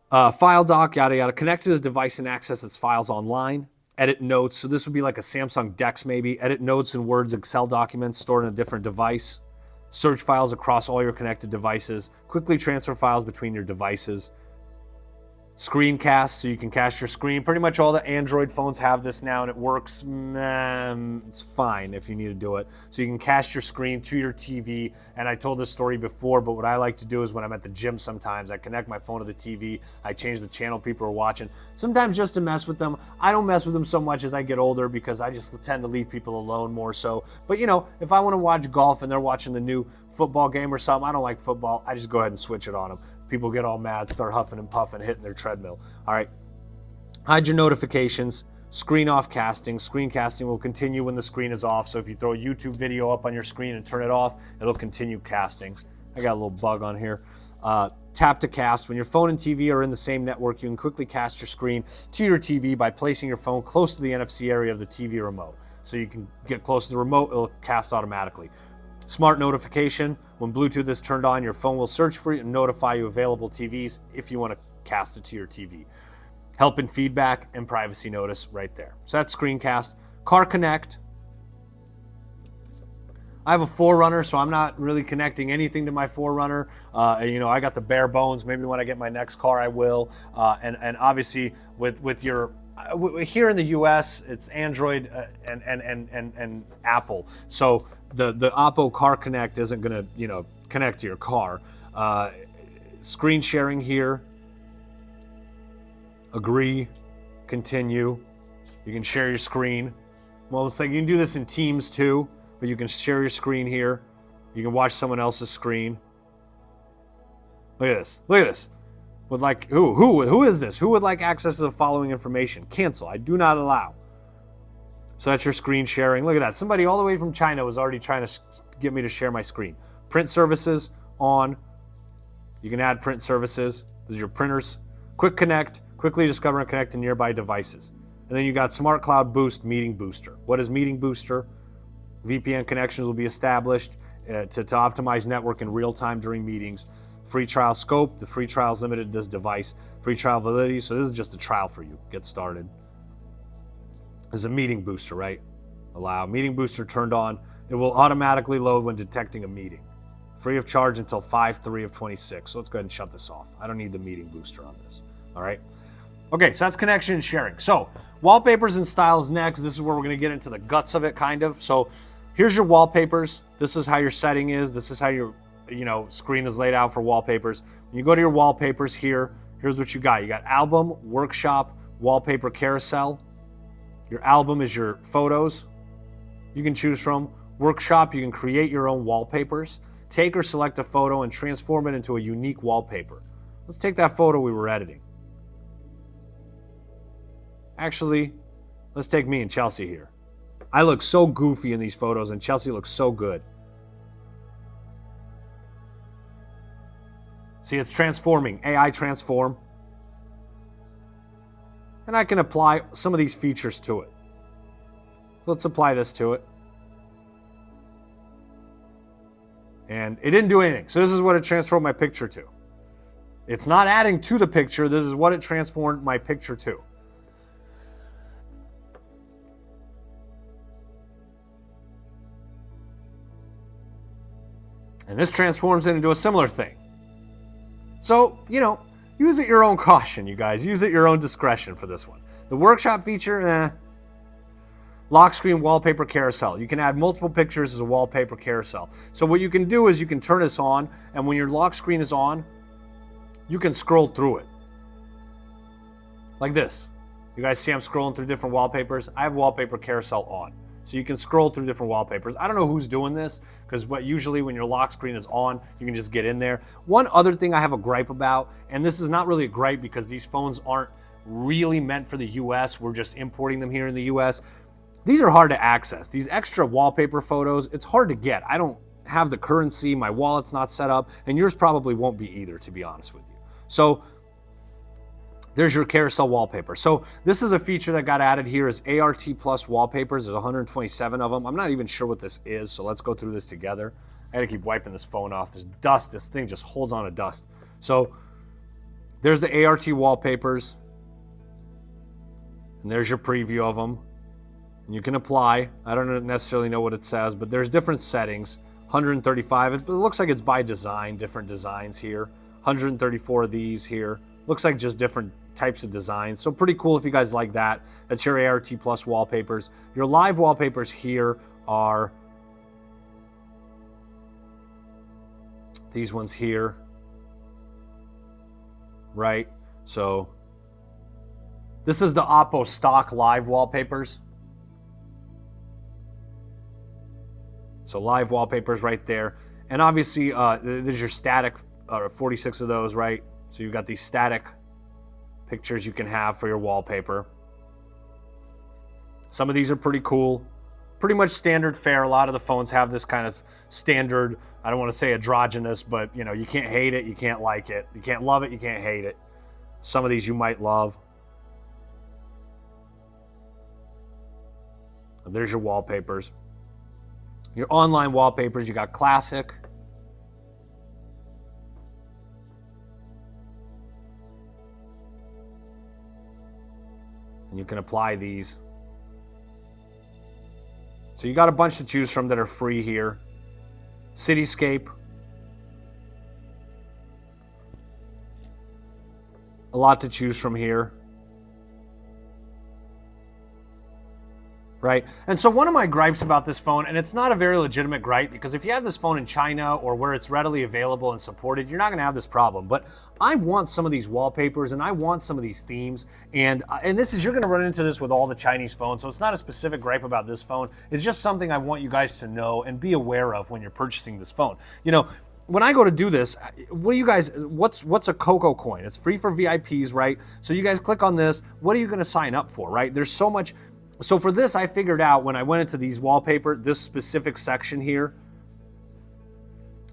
file doc, yada yada. Connect to this device and access its files online. Edit notes, so this would be like a Samsung Dex maybe. Edit notes in Words, Excel documents stored in a different device. Search files across all your connected devices. Quickly transfer files between your devices. Screencast, so you can cast your screen. Pretty much all the Android phones have this now, and it works. It's fine if you need to do it. So you can cast your screen to your TV, and I told this story before, but what I like to do is when I'm at the gym sometimes, I connect my phone to the TV, I change the channel people are watching, sometimes just to mess with them. I don't mess with them so much as I get older because I just tend to leave people alone more so. But you know, if I want to watch golf and they're watching the new football game or something, I don't like football, I just go ahead and switch it on them. People get all mad, start huffing and puffing, hitting their treadmill. All right. Hide your notifications. Screen off casting. Screen casting will continue when the screen is off. So if you throw a YouTube video up on your screen and turn it off, it'll continue casting. I got a little bug on here. Tap to cast. When your phone and TV are in the same network, you can quickly cast your screen to your TV by placing your phone close to the NFC area of the TV remote. So you can get close to the remote, it'll cast automatically. Smart notification. When Bluetooth is turned on, your phone will search for it and notify you available TVs if you want to cast it to your TV. Help and feedback and privacy notice right there. So that's Screencast. Car Connect. I have a 4Runner, so I'm not really connecting anything to my 4Runner. I got the bare bones. Maybe when I get my next car, I will. And obviously, with your here in the U.S., it's Android and Apple. So the OPPO Car Connect isn't going to connect to your car. Screen sharing here. Agree. Continue. You can share your screen. Well, it's like you can do this in Teams too, but you can share your screen here. You can watch someone else's screen. Look at this. Look at this. Would like who is this? Who would like access to the following information? Cancel. I do not allow. So that's your screen sharing. Look at that. Somebody all the way from China was already trying to get me to share my screen. Print services on. You can add print services. This is your printers. Quick connect. Quickly discover and connect to nearby devices. And then you got Smart Cloud Boost Meeting Booster. What is Meeting Booster? VPN connections will be established to optimize network in real time during meetings. Free trial scope. The free trial is limited to this device. Free trial validity. So this is just a trial for you. Get started. This is a meeting booster, right? Allow. Meeting booster turned on. It will automatically load when detecting a meeting. Free of charge until 5/3 of 26. So let's go ahead and shut this off. I don't need the meeting booster on this. All right. Okay, so that's connection and sharing. So wallpapers and styles next. This is where we're going to get into the guts of it, kind of. So here's your wallpapers. This is how your setting is. This is how your screen is laid out for wallpapers. When you go to your wallpapers here, here's what you got. You got album, workshop, wallpaper carousel. Your album is your photos. You can choose from. Workshop, you can create your own wallpapers. Take or select a photo and transform it into a unique wallpaper. Let's take that photo we were editing. Actually, let's take me and Chelsea here. I look so goofy in these photos and Chelsea looks so good. See, it's transforming. AI transform. And I can apply some of these features to it. Let's apply this to it. And it didn't do anything. So this is what it transformed my picture to. It's not adding to the picture. This is what it transformed my picture to. And this transforms it into a similar thing. So, use at your own caution, you guys. Use at your own discretion for this one. The workshop feature, Lock screen wallpaper carousel. You can add multiple pictures as a wallpaper carousel. So what you can do is you can turn this on, and when your lock screen is on, you can scroll through it. Like this. You guys see I'm scrolling through different wallpapers? I have wallpaper carousel on. So you can scroll through different wallpapers. I don't know who's doing this, because usually when your lock screen is on, you can just get in there. One other thing I have a gripe about, and this is not really a gripe because these phones aren't really meant for the US, we're just importing them here in the US. These are hard to access. These extra wallpaper photos, it's hard to get. I don't have the currency, my wallet's not set up, and yours probably won't be either, to be honest with you. So there's your carousel wallpaper. So this is a feature that got added here is ART plus wallpapers. There's 127 of them. I'm not even sure what this is, so let's go through this together. I gotta keep wiping this phone off. There's dust. This thing just holds on to dust. So there's the ART wallpapers. And there's your preview of them. And you can apply. I don't necessarily know what it says, but there's different settings. 135. It looks like it's by design, different designs here. 134 of these here. Looks like just different types of designs. So pretty cool if you guys like that. That's your ART plus wallpapers. Your live wallpapers here are these ones here. Right? So this is the OPPO stock live wallpapers. So live wallpapers right there. And obviously there's your static 46 of those, right? So you've got these static pictures you can have for your wallpaper. Some of these are pretty cool. Pretty much standard fare. A lot of the phones have this kind of standard, I don't want to say androgynous, but you can't hate it, you can't like it. You can't love it, you can't hate it. Some of these you might love. There's your wallpapers. Your online wallpapers, you got classic. And you can apply these. So you got a bunch to choose from that are free here. Cityscape. A lot to choose from here. Right? And so one of my gripes about this phone, and it's not a very legitimate gripe, because if you have this phone in China or where it's readily available and supported, you're not going to have this problem. But I want some of these wallpapers and I want some of these themes. And this is, you're going to run into this with all the Chinese phones. So it's not a specific gripe about this phone. It's just something I want you guys to know and be aware of when you're purchasing this phone. When I go to do this, what do you guys, what's a Coco coin? It's free for VIPs, right? So you guys click on this. What are you going to sign up for, right? There's so much. So for this, I figured out when I went into these wallpaper, this specific section here,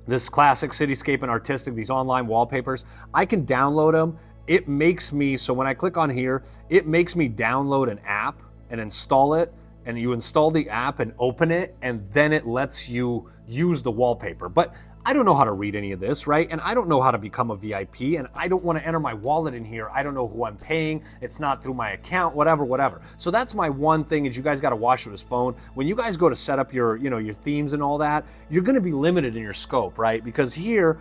this classic, cityscape, and artistic, these online wallpapers, I can download them. It makes me, so when I click on here, it makes me download an app and install it, and you install the app and open it, and then it lets you use the wallpaper. But I don't know how to read any of this, right? And I don't know how to become a VIP, and I don't want to enter my wallet in here. I don't know who I'm paying. It's not through my account, whatever. So that's my one thing is you guys got to watch with this phone. When you guys go to set up your, your themes and all that, you're going to be limited in your scope, right? Because here,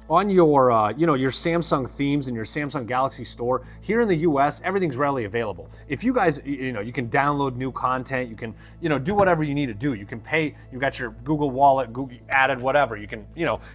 on your, your Samsung themes and your Samsung Galaxy store, here in the US, everything's readily available. If you guys, you can download new content, you can, do whatever you need to do. You can pay, you got your Google Wallet, Google added, whatever. You can,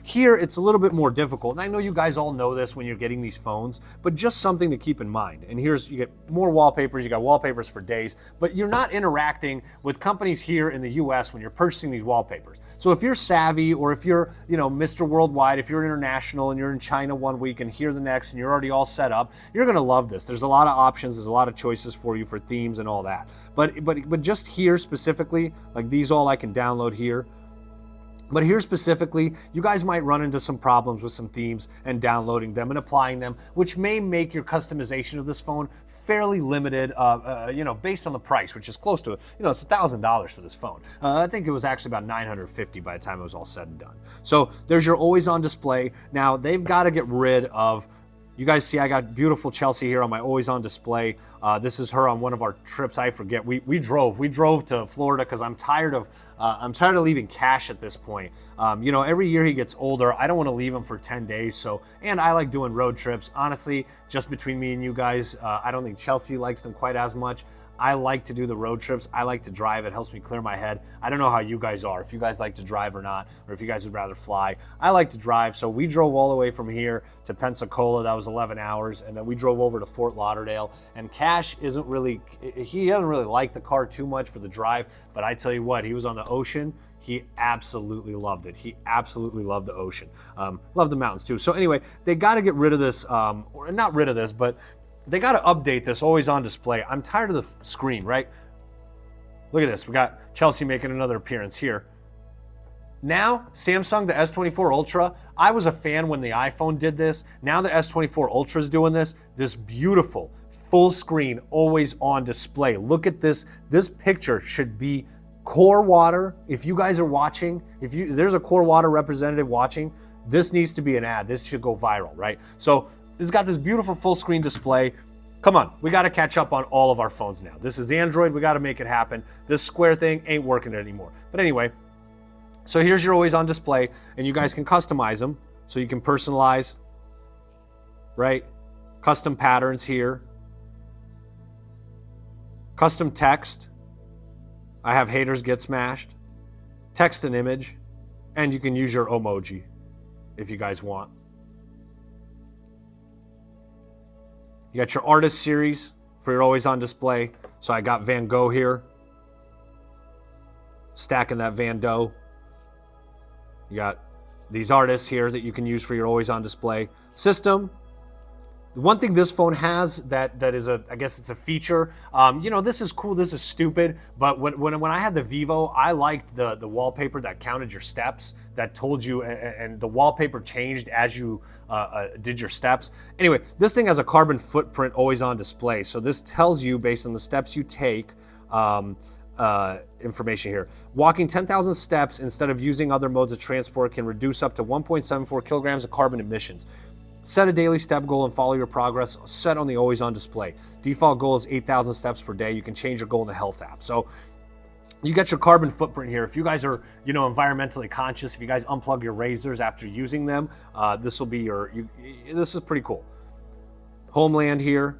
here it's a little bit more difficult. And I know you guys all know this when you're getting these phones, but just something to keep in mind. And here's, you get more wallpapers, you got wallpapers for days, but you're not interacting with companies here in the US when you're purchasing these wallpapers. So if you're savvy, or if you're, Mr. Worldwide, if you're international, and you're in China one week and here the next, and you're already all set up, you're gonna love this. There's a lot of options, there's a lot of choices for you for themes and all that. But just here specifically, like these all I can download here. But here specifically, you guys might run into some problems with some themes and downloading them and applying them, which may make your customization of this phone fairly limited, based on the price, which is close to, it's $1,000 for this phone. I think it was actually about $950 by the time it was all said and done. So there's your always on display. Now they've got to get rid of, you guys see I got beautiful Chelsea here on my always on display. This is her on one of our trips. I forget, we drove to Florida because I'm tired of leaving Cash at this point. Every year he gets older, I don't want to leave him for 10 days. And I like doing road trips. Honestly, just between me and you guys, I don't think Chelsea likes them quite as much. I like to do the road trips. I like to drive. It helps me clear my head. I don't know how you guys are, if you guys like to drive or not, or if you guys would rather fly. I like to drive. So we drove all the way from here to Pensacola. That was 11 hours. And then we drove over to Fort Lauderdale. And Cash he doesn't really like the car too much for the drive. But I tell you what, he was on the ocean. He absolutely loved it. He absolutely loved the ocean. Loved the mountains too. So anyway, they got to get rid of this, or not rid of this, but they got to update this always on display. I'm tired of the screen, right? Look at this. We got Chelsea making another appearance here. Now, Samsung, the S24 Ultra, I was a fan when the iPhone did this. Now the S24 Ultra is doing this. This beautiful full screen, always on display. Look at this. This picture should be Core Water. If you guys are watching, there's a Core Water representative watching, this needs to be an ad. This should go viral, right? So it's got this beautiful full screen display. Come on, we got to catch up on all of our phones now. This is Android, we got to make it happen. This square thing ain't working anymore. But anyway, so here's your always on display, and you guys can customize them. So you can personalize, right? Custom patterns here. Custom text. I have haters get smashed. Text and image. And you can use your emoji if you guys want. You got your artist series for your always on display. So I got Van Gogh here. Stacking that Van Gogh. You got these artists here that you can use for your always on display. System. The one thing this phone has that is I guess it's a feature. This is cool, this is stupid, but when I had the Vivo, I liked the wallpaper that counted your steps, that told you, and the wallpaper changed as you did your steps. Anyway, this thing has a carbon footprint always on display. So this tells you based on the steps you take, information here. Walking 10,000 steps instead of using other modes of transport can reduce up to 1.74 kilograms of carbon emissions. Set a daily step goal and follow your progress set on the always on display. Default goal is 8,000 steps per day. You can change your goal in the health app. So you got your carbon footprint here. If you guys are, environmentally conscious, if you guys unplug your razors after using them, this will be this is pretty cool. Homeland here.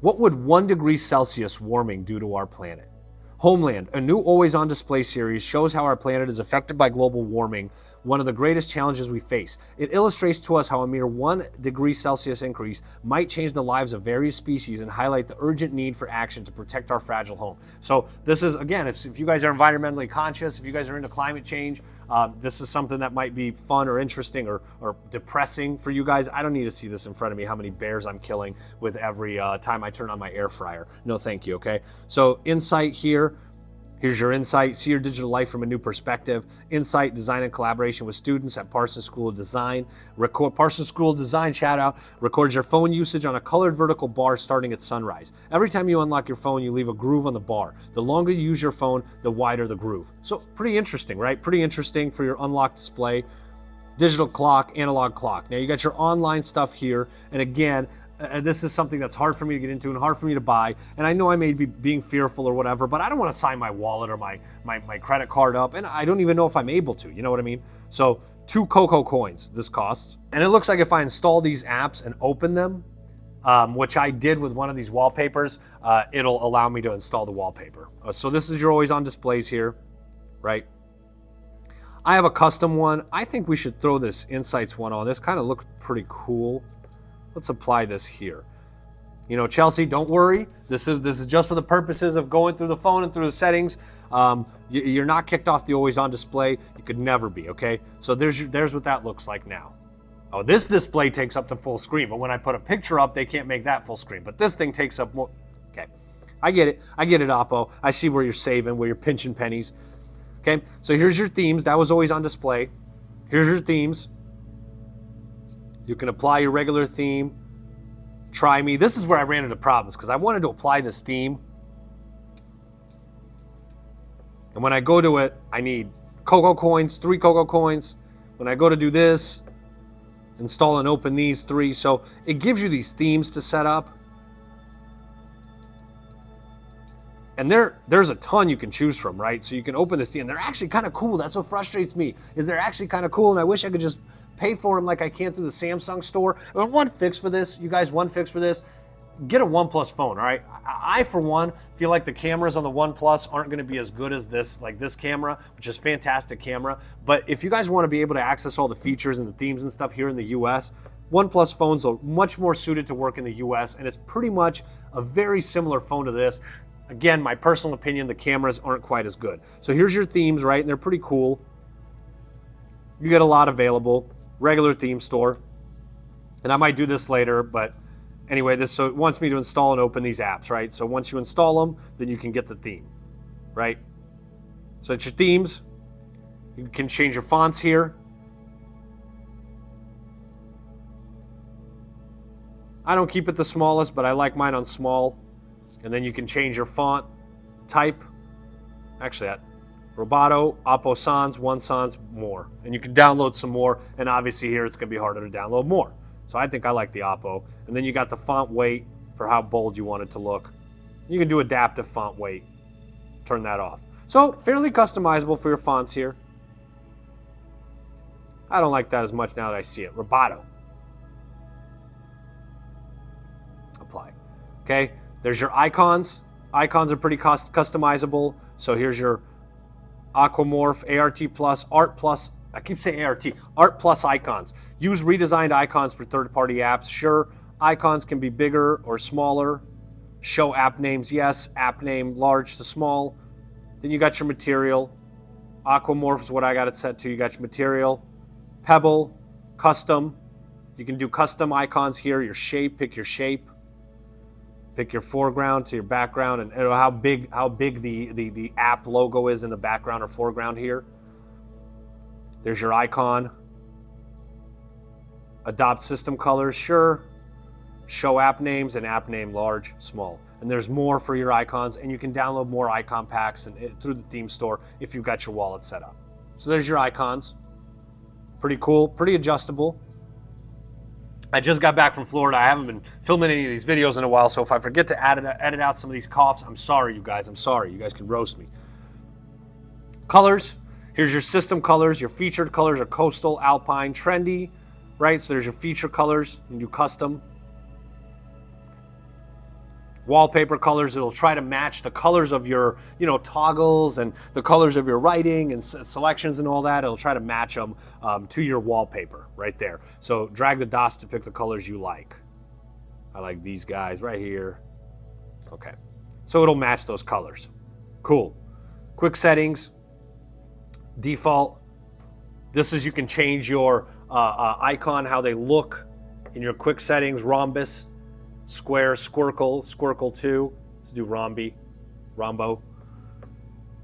What would 1 degree Celsius warming do to our planet? Homeland, a new always on display series, shows how our planet is affected by global warming one of the greatest challenges we face. It illustrates to us how a mere 1 degree Celsius increase might change the lives of various species and highlight the urgent need for action to protect our fragile home. So this is, again, if you guys are environmentally conscious, if you guys are into climate change, this is something that might be fun or interesting or depressing for you guys. I don't need to see this in front of me, how many bears I'm killing with every time I turn on my air fryer. No, thank you, okay? So insight here. Here's your insight. See your digital life from a new perspective. Insight, design in collaboration with students at Parsons School of Design. Record Parsons School of Design, shout out. Records your phone usage on a colored vertical bar starting at sunrise. Every time you unlock your phone, you leave a groove on the bar. The longer you use your phone, the wider the groove. So pretty interesting, right? Pretty interesting for your unlocked display. Digital clock, analog clock. Now you got your online stuff here. And again, this is something that's hard for me to get into and hard for me to buy. And I know I may be being fearful or whatever, but I don't want to sign my wallet or my credit card up. And I don't even know if I'm able to, you know what I mean? So 2 Coco coins this costs. And it looks like if I install these apps and open them, which I did with one of these wallpapers, it'll allow me to install the wallpaper. So this is your always on displays here, right? I have a custom one. I think we should throw this Insights one on. This kind of looks pretty cool. Let's apply this here. You know, Chelsea, don't worry. This is just for the purposes of going through the phone and through the settings. You're not kicked off the always on display. You could never be, okay? So there's what that looks like now. Oh, this display takes up to full screen, but when I put a picture up, they can't make that full screen. But this thing takes up more. Okay, I get it, OPPO. I see where you're saving, where you're pinching pennies. Okay, so here's your themes. That was always on display. Here's your themes. You can apply your regular theme. Try me. This is where I ran into problems because I wanted to apply this theme. And when I go to it, I need Coco coins, 3 Coco coins. When I go to do this, install and open these 3. So it gives you these themes to set up. And there's a ton you can choose from, right? So you can open this theme. And they're actually kind of cool. That's what frustrates me, is they're actually kind of cool. And I wish I could just pay for them like I can through the Samsung store. And one fix for this, you guys, one fix for this, get a OnePlus phone, all right? I, for one, feel like the cameras on the OnePlus aren't gonna be as good as this, like this camera, which is fantastic camera. But if you guys wanna be able to access all the features and the themes and stuff here in the US, OnePlus phones are much more suited to work in the US, and it's pretty much a very similar phone to this. Again, my personal opinion, the cameras aren't quite as good. So here's your themes, right? And they're pretty cool. You get a lot available. Regular theme store. And I might do this later, but anyway, so it wants me to install and open these apps, right? So once you install them, then you can get the theme, right? So it's your themes. You can change your fonts here. I don't keep it the smallest, but I like mine on small. And then you can change your font type. Actually, that Roboto, OPPO Sans, One Sans, more. And you can download some more. And obviously here it's going to be harder to download more. So I think I like the OPPO. And then you got the font weight for how bold you want it to look. You can do adaptive font weight. Turn that off. So fairly customizable for your fonts here. I don't like that as much now that I see it. Roboto. Apply. Okay, there's your icons. Icons are pretty customizable. So here's your Aquamorph, ART Plus, Art Plus. I keep saying ART. Art Plus icons. Use redesigned icons for third-party apps. Sure, icons can be bigger or smaller. Show app names, yes. App name, large to small. Then you got your material. Aquamorph is what I got it set to. You got your material. Pebble, custom. You can do custom icons here. Your shape, pick your shape. Pick your foreground to your background, and how big the app logo is in the background or foreground here. There's your icon. Adopt system colors, sure. Show app names and app name large, small. And there's more for your icons, and you can download more icon packs through the theme store if you've got your wallet set up. So there's your icons. Pretty cool, pretty adjustable. I just got back from Florida. I haven't been filming any of these videos in a while, so if I forget to edit out some of these coughs, I'm sorry, you guys. I'm sorry. You guys can roast me. Colors. Here's your system colors. Your featured colors are coastal, alpine, trendy, right? So there's your feature colors. You can do custom. wallpaper colors. It'll try to match the colors of your, toggles and the colors of your writing and selections and all that. It'll try to match them to your wallpaper right there. So drag the dots to pick the colors you like. I like these guys right here. Okay, so it'll match those colors. Cool. Quick settings, default. This is, you can change your icon, how they look in your quick settings, rhombus, square, squircle 2. Let's do rombo.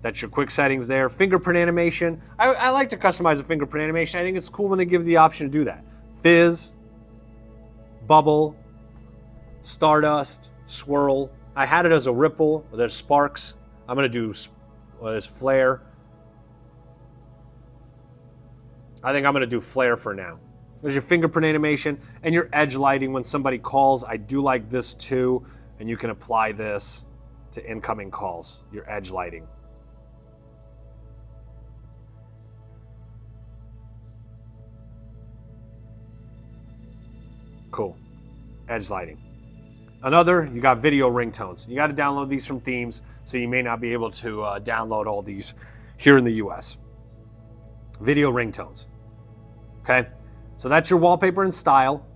That's your quick settings there. Fingerprint animation. I like to customize a fingerprint animation. I think it's cool when they give you the option to do that. Fizz, bubble, stardust, swirl. I had it as a ripple. There's sparks. I'm going to do there's flare. I think I'm going to do flare for now. There's your fingerprint animation and your edge lighting when somebody calls. I do like this too, and you can apply this to incoming calls, your edge lighting. Cool. Edge lighting. Another, you got video ringtones. You got to download these from themes, so you may not be able to download all these here in the US. Video ringtones. Okay, so that's your wallpaper and style.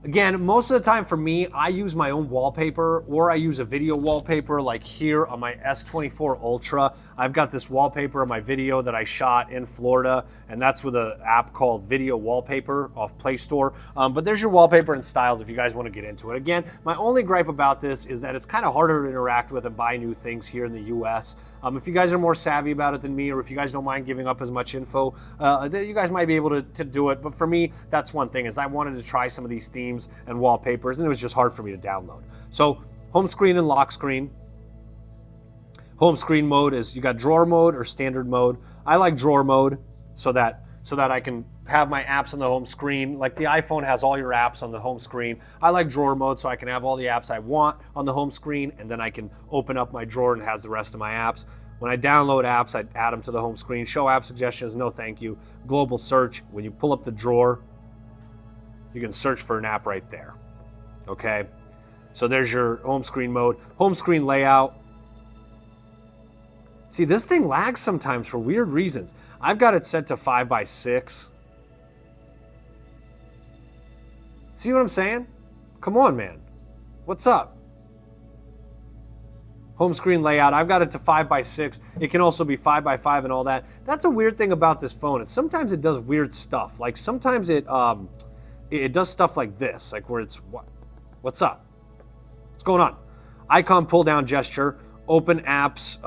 Again, most of the time for me, I use my own wallpaper, or I use a video wallpaper like here on my S24 Ultra. I've got this wallpaper of my video that I shot in Florida, and that's with an app called Video Wallpaper off Play Store. But there's your wallpaper and styles if you guys want to get into it. Again, my only gripe about this is that it's kind of harder to interact with and buy new things here in the US. If you guys are more savvy about it than me, or if you guys don't mind giving up as much info, you guys might be able to do it. But for me, that's one thing, is I wanted to try some of these themes and wallpapers, and it was just hard for me to download. So home screen and lock screen. Home screen mode is, you got drawer mode or standard mode. I like drawer mode so that I can have my apps on the home screen. Like the iPhone has all your apps on the home screen. I like drawer mode so I can have all the apps I want on the home screen, and then I can open up my drawer and it has the rest of my apps. When I download apps, I add them to the home screen. Show app suggestions, no thank you. Global search, when you pull up the drawer, you can search for an app right there. Okay, so there's your home screen mode. Home screen layout. See, this thing lags sometimes for weird reasons. I've got it set to 5:6. See what I'm saying? Come on, man. What's up? Home screen layout, I've got it to 5:6. It can also be 5:5 and all that. That's a weird thing about this phone. Is sometimes it does weird stuff. Like sometimes it does stuff like this, like where it's, what's up? What's going on? Icon pull down gesture, open apps,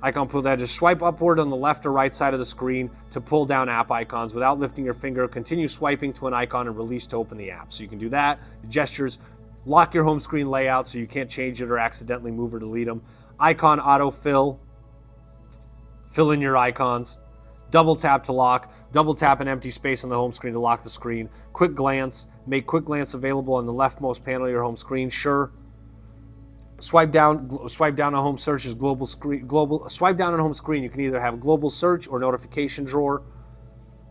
icon pull down, just swipe upward on the left or right side of the screen to pull down app icons without lifting your finger. Continue swiping to an icon and release to open the app. So you can do that. Gestures, lock your home screen layout so you can't change it or accidentally move or delete them. Icon autofill, fill in your icons. Double tap to lock, double tap an empty space on the home screen to lock the screen. Quick glance, make quick glance available on the leftmost panel of your home screen, sure. Swipe down on home search is swipe down on home screen. You can either have global search or notification drawer.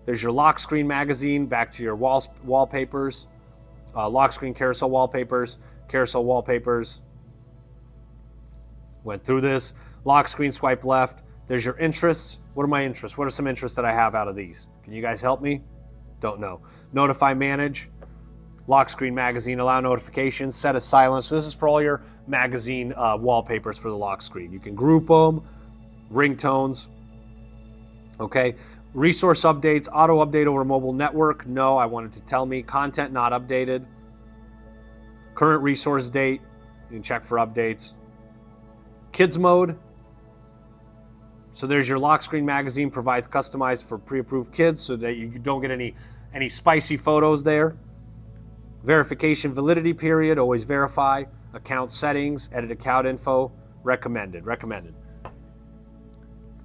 There's your lock screen magazine, back to your wallpapers. Lock screen carousel wallpapers. Went through this. Lock screen, swipe left. There's your interests. What are my interests? What are some interests that I have out of these? Can you guys help me? Don't know. Notify, manage. Lock screen magazine, allow notifications, set a silence. So this is for all your magazine wallpapers for the lock screen. You can group them, ringtones. Okay. Resource updates, auto update over mobile network. No, I wanted to tell me. Content not updated. Current resource date. You can check for updates. Kids mode. So there's your lock screen magazine, provides customized for pre-approved kids so that you don't get any spicy photos there. Verification validity period, always verify. Account settings, edit account info, recommended.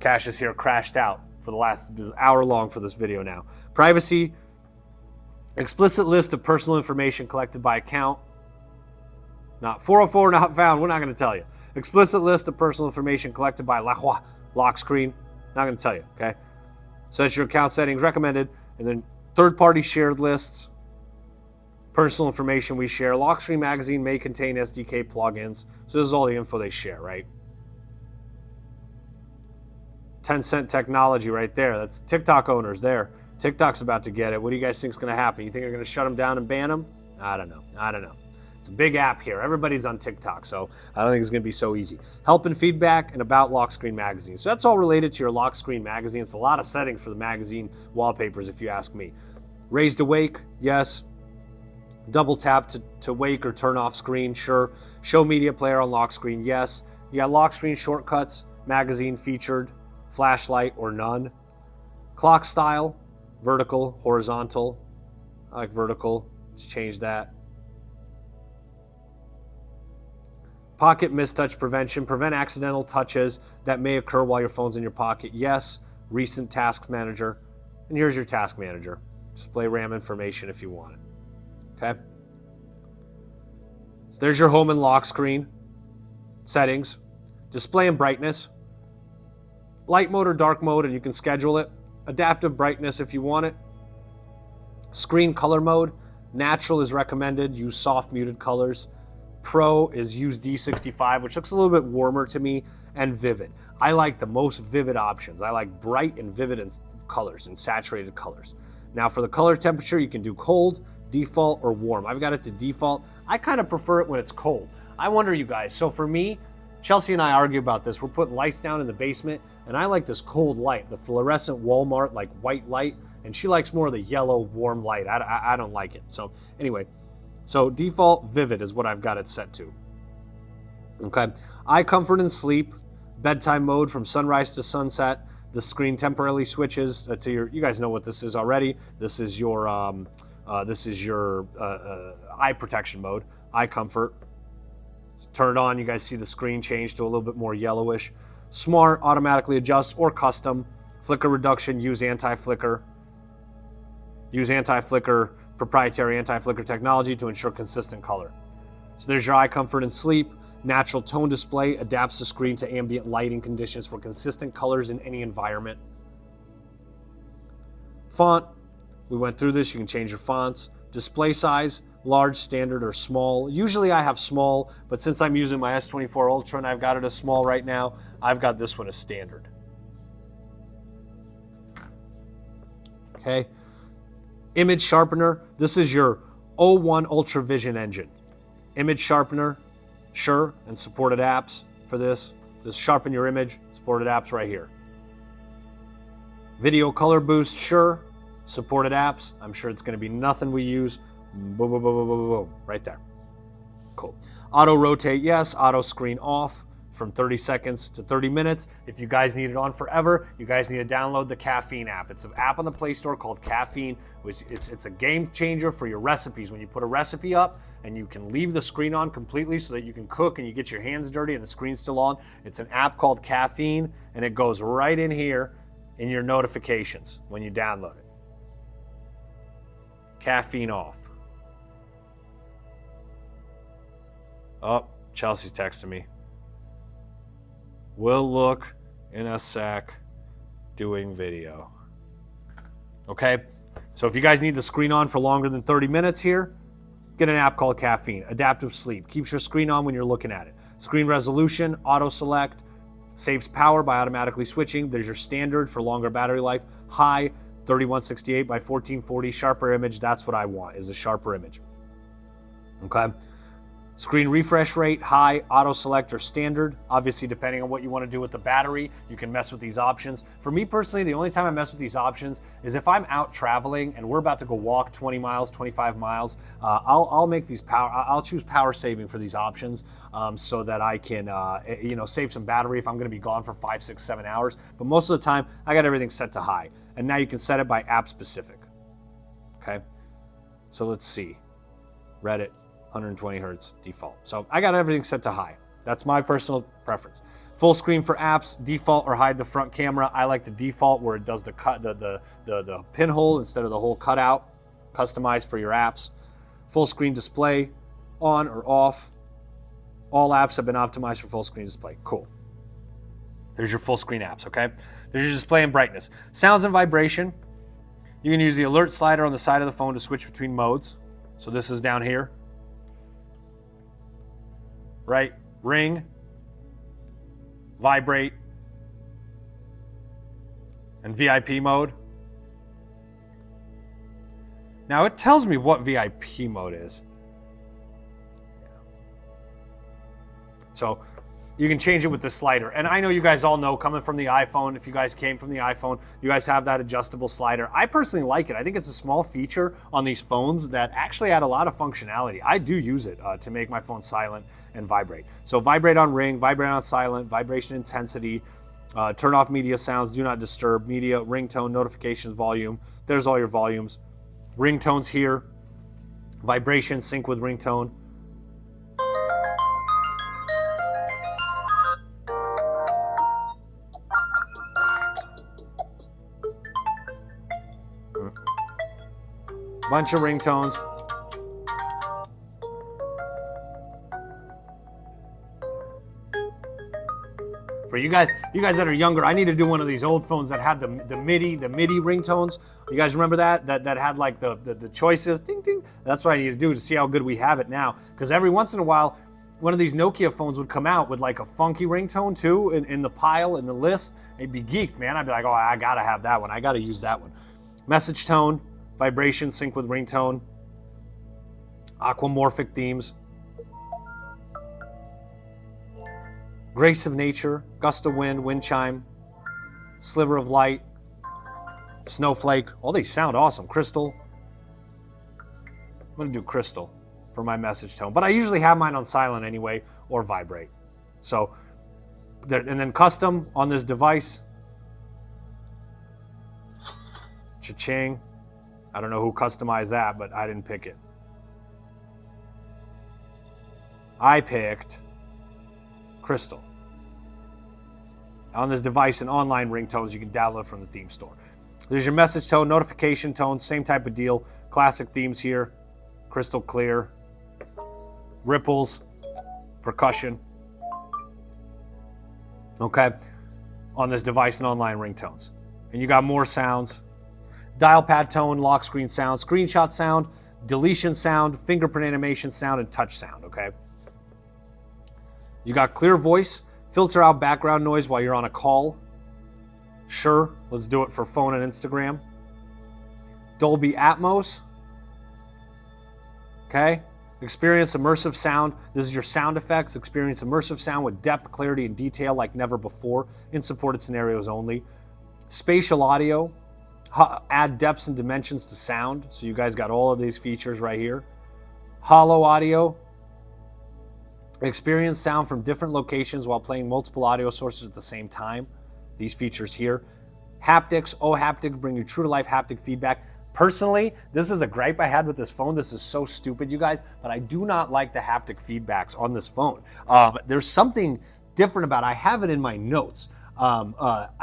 Cache is here, crashed out for the last hour long for this video now. Privacy, explicit list of personal information collected by account. Not 404, not found, we're not gonna tell you. Explicit list of personal information collected by lock screen, not gonna tell you, okay? So that's your account settings, recommended, and then third-party shared lists, Personal information we share. Lock screen magazine may contain SDK plugins. So this is all the info they share, right? 10-cent technology right there. That's TikTok owners there. TikTok's about to get it. What do you guys think is going to happen? You think they're going to shut them down and ban them? I don't know. It's a big app here. Everybody's on TikTok, so I don't think it's going to be so easy. Help and feedback and about lock screen magazine. So that's all related to your lock screen magazine. It's a lot of settings for the magazine wallpapers, if you ask me. Raise to wake, yes. Double tap to wake or turn off screen, sure. Show media player on lock screen, yes. You got lock screen shortcuts, magazine featured, flashlight or none. Clock style, vertical, horizontal. I like vertical. Let's change that. Pocket mistouch prevention. Prevent accidental touches that may occur while your phone's in your pocket. Yes. Recent task manager. And here's your task manager. Display RAM information if you want it. Okay. So there's your home and lock screen. Settings. Display and brightness. Light mode or dark mode, and you can schedule it. Adaptive brightness if you want it. Screen color mode. Natural is recommended. Use soft muted colors. Pro is use D65, which looks a little bit warmer to me, and vivid. I like the most vivid options. I like bright and vivid colors and saturated colors. Now for the color temperature, you can do cold, default, or warm. I've got it to default. I kind of prefer it when it's cold. I wonder, you guys, so for me, Chelsea and I argue about this. We're putting lights down in the basement, and I like this cold light, the fluorescent Walmart like white light, and she likes more of the yellow warm light. I don't like it. So anyway, so default vivid is what I've got it set to. Okay, eye comfort and sleep, bedtime mode from sunrise to sunset. The screen temporarily switches to your. You guys know what this is already. This is your eye protection mode, eye comfort. Turn it on. You guys see the screen change to a little bit more yellowish. Smart, automatically adjust or custom. Flicker reduction. Use anti-flicker. Use anti-flicker. Proprietary anti-flicker technology to ensure consistent color. So there's your eye comfort and sleep. Natural tone display adapts the screen to ambient lighting conditions for consistent colors in any environment. Font, we went through this. You can change your fonts. Display size, large, standard, or small. Usually I have small, but since I'm using my S24 Ultra and I've got it as small right now, I've got this one as standard. Okay. Image sharpener, this is your O1 Ultra Vision engine. Image sharpener, sure, and supported apps for this. Just sharpen your image, supported apps right here. Video color boost, sure, supported apps. I'm sure it's going to be nothing we use. Boom, boom, boom, boom, boom, boom, right there. Cool. Auto rotate, yes. Auto screen off from 30 seconds to 30 minutes. If you guys need it on forever, you guys need to download the Caffeine app. It's an app on the Play Store called Caffeine, which it's a game changer for your recipes. When you put a recipe up and you can leave the screen on completely so that you can cook and you get your hands dirty and the screen's still on. It's an app called Caffeine, and it goes right in here in your notifications when you download it. Caffeine off. Oh, Chelsea's texting me. We'll look in a sec doing video. Okay, so if you guys need the screen on for longer than 30 minutes here, get an app called Caffeine. Adaptive sleep. Keeps your screen on when you're looking at it. Screen resolution, auto select, saves power by automatically switching. There's your standard for longer battery life. High, 3168 by 1440, sharper image. That's what I want, is a sharper image. Okay. Screen refresh rate, high, auto select, or standard. Obviously, depending on what you want to do with the battery, you can mess with these options. For me personally, the only time I mess with these options is if I'm out traveling and we're about to go walk 20 miles, 25 miles. I'll make these I'll choose power saving for these options so that I can save some battery if I'm going to be gone for 5, 6, 7 hours. But most of the time, I got everything set to high. And now you can set it by app specific. Okay, so let's see. Reddit. 120 hertz default. So I got everything set to high. That's my personal preference. Full screen for apps, default or hide the front camera. I like the default where it does the cut, the pinhole instead of the whole cutout. Customized for your apps. Full screen display, on or off. All apps have been optimized for full screen display. Cool. There's your full screen apps, okay? There's your display and brightness. Sounds and vibration. You can use the alert slider on the side of the phone to switch between modes. So this is down here. Right? Ring, vibrate, and VIP mode. Now it tells me what VIP mode is. So you can change it with the slider. And I know you guys all know, coming from the iPhone, if you guys came from the iPhone, you guys have that adjustable slider. I personally like it. I think it's a small feature on these phones that actually add a lot of functionality. I do use it to make my phone silent and vibrate. So vibrate on ring, vibrate on silent, vibration intensity, turn off media sounds, do not disturb, media, ringtone, notifications, volume. There's all your volumes. Ringtones here, vibration, sync with ringtone. Bunch of ringtones. For you guys that are younger, I need to do one of these old phones that had the MIDI ringtones. You guys remember that had like the choices, ding ding. That's what I need to do to see how good we have it now. Because every once in a while, one of these Nokia phones would come out with like a funky ringtone too in the pile, in the list. It'd be geeked, man. I'd be like, oh, I gotta have that one. I gotta use that one. Message tone, vibration, sync with ringtone, aquamorphic themes, grace of nature, gust of wind, wind chime, sliver of light, snowflake. All these sound awesome. Crystal. I'm gonna do crystal for my message tone, but I usually have mine on silent anyway, or vibrate. So, and then custom on this device. Cha-ching. I don't know who customized that, but I didn't pick it. I picked crystal. On this device and online ringtones you can download from the theme store. There's your message tone, notification tone, same type of deal. Classic themes here. Crystal clear. Ripples. Percussion. Okay. On this device and online ringtones. And you got more sounds. Dial pad tone, lock screen sound, screenshot sound, deletion sound, fingerprint animation sound, and touch sound, okay? You got clear voice, filter out background noise while you're on a call. Sure, let's do it for phone and Instagram. Dolby Atmos, okay? Experience immersive sound. This is your sound effects. Experience immersive sound with depth, clarity, and detail like never before in supported scenarios only. Spatial audio. Add depths and dimensions to sound. So you guys got all of these features right here. Hollow audio. Experience sound from different locations while playing multiple audio sources at the same time. These features here. Haptics. Oh, haptic, bring you true to life haptic feedback. Personally, this is a gripe I had with this phone. This is so stupid, you guys, but I do not like the haptic feedbacks on this phone. There's something different about it. I have it in my notes. I'll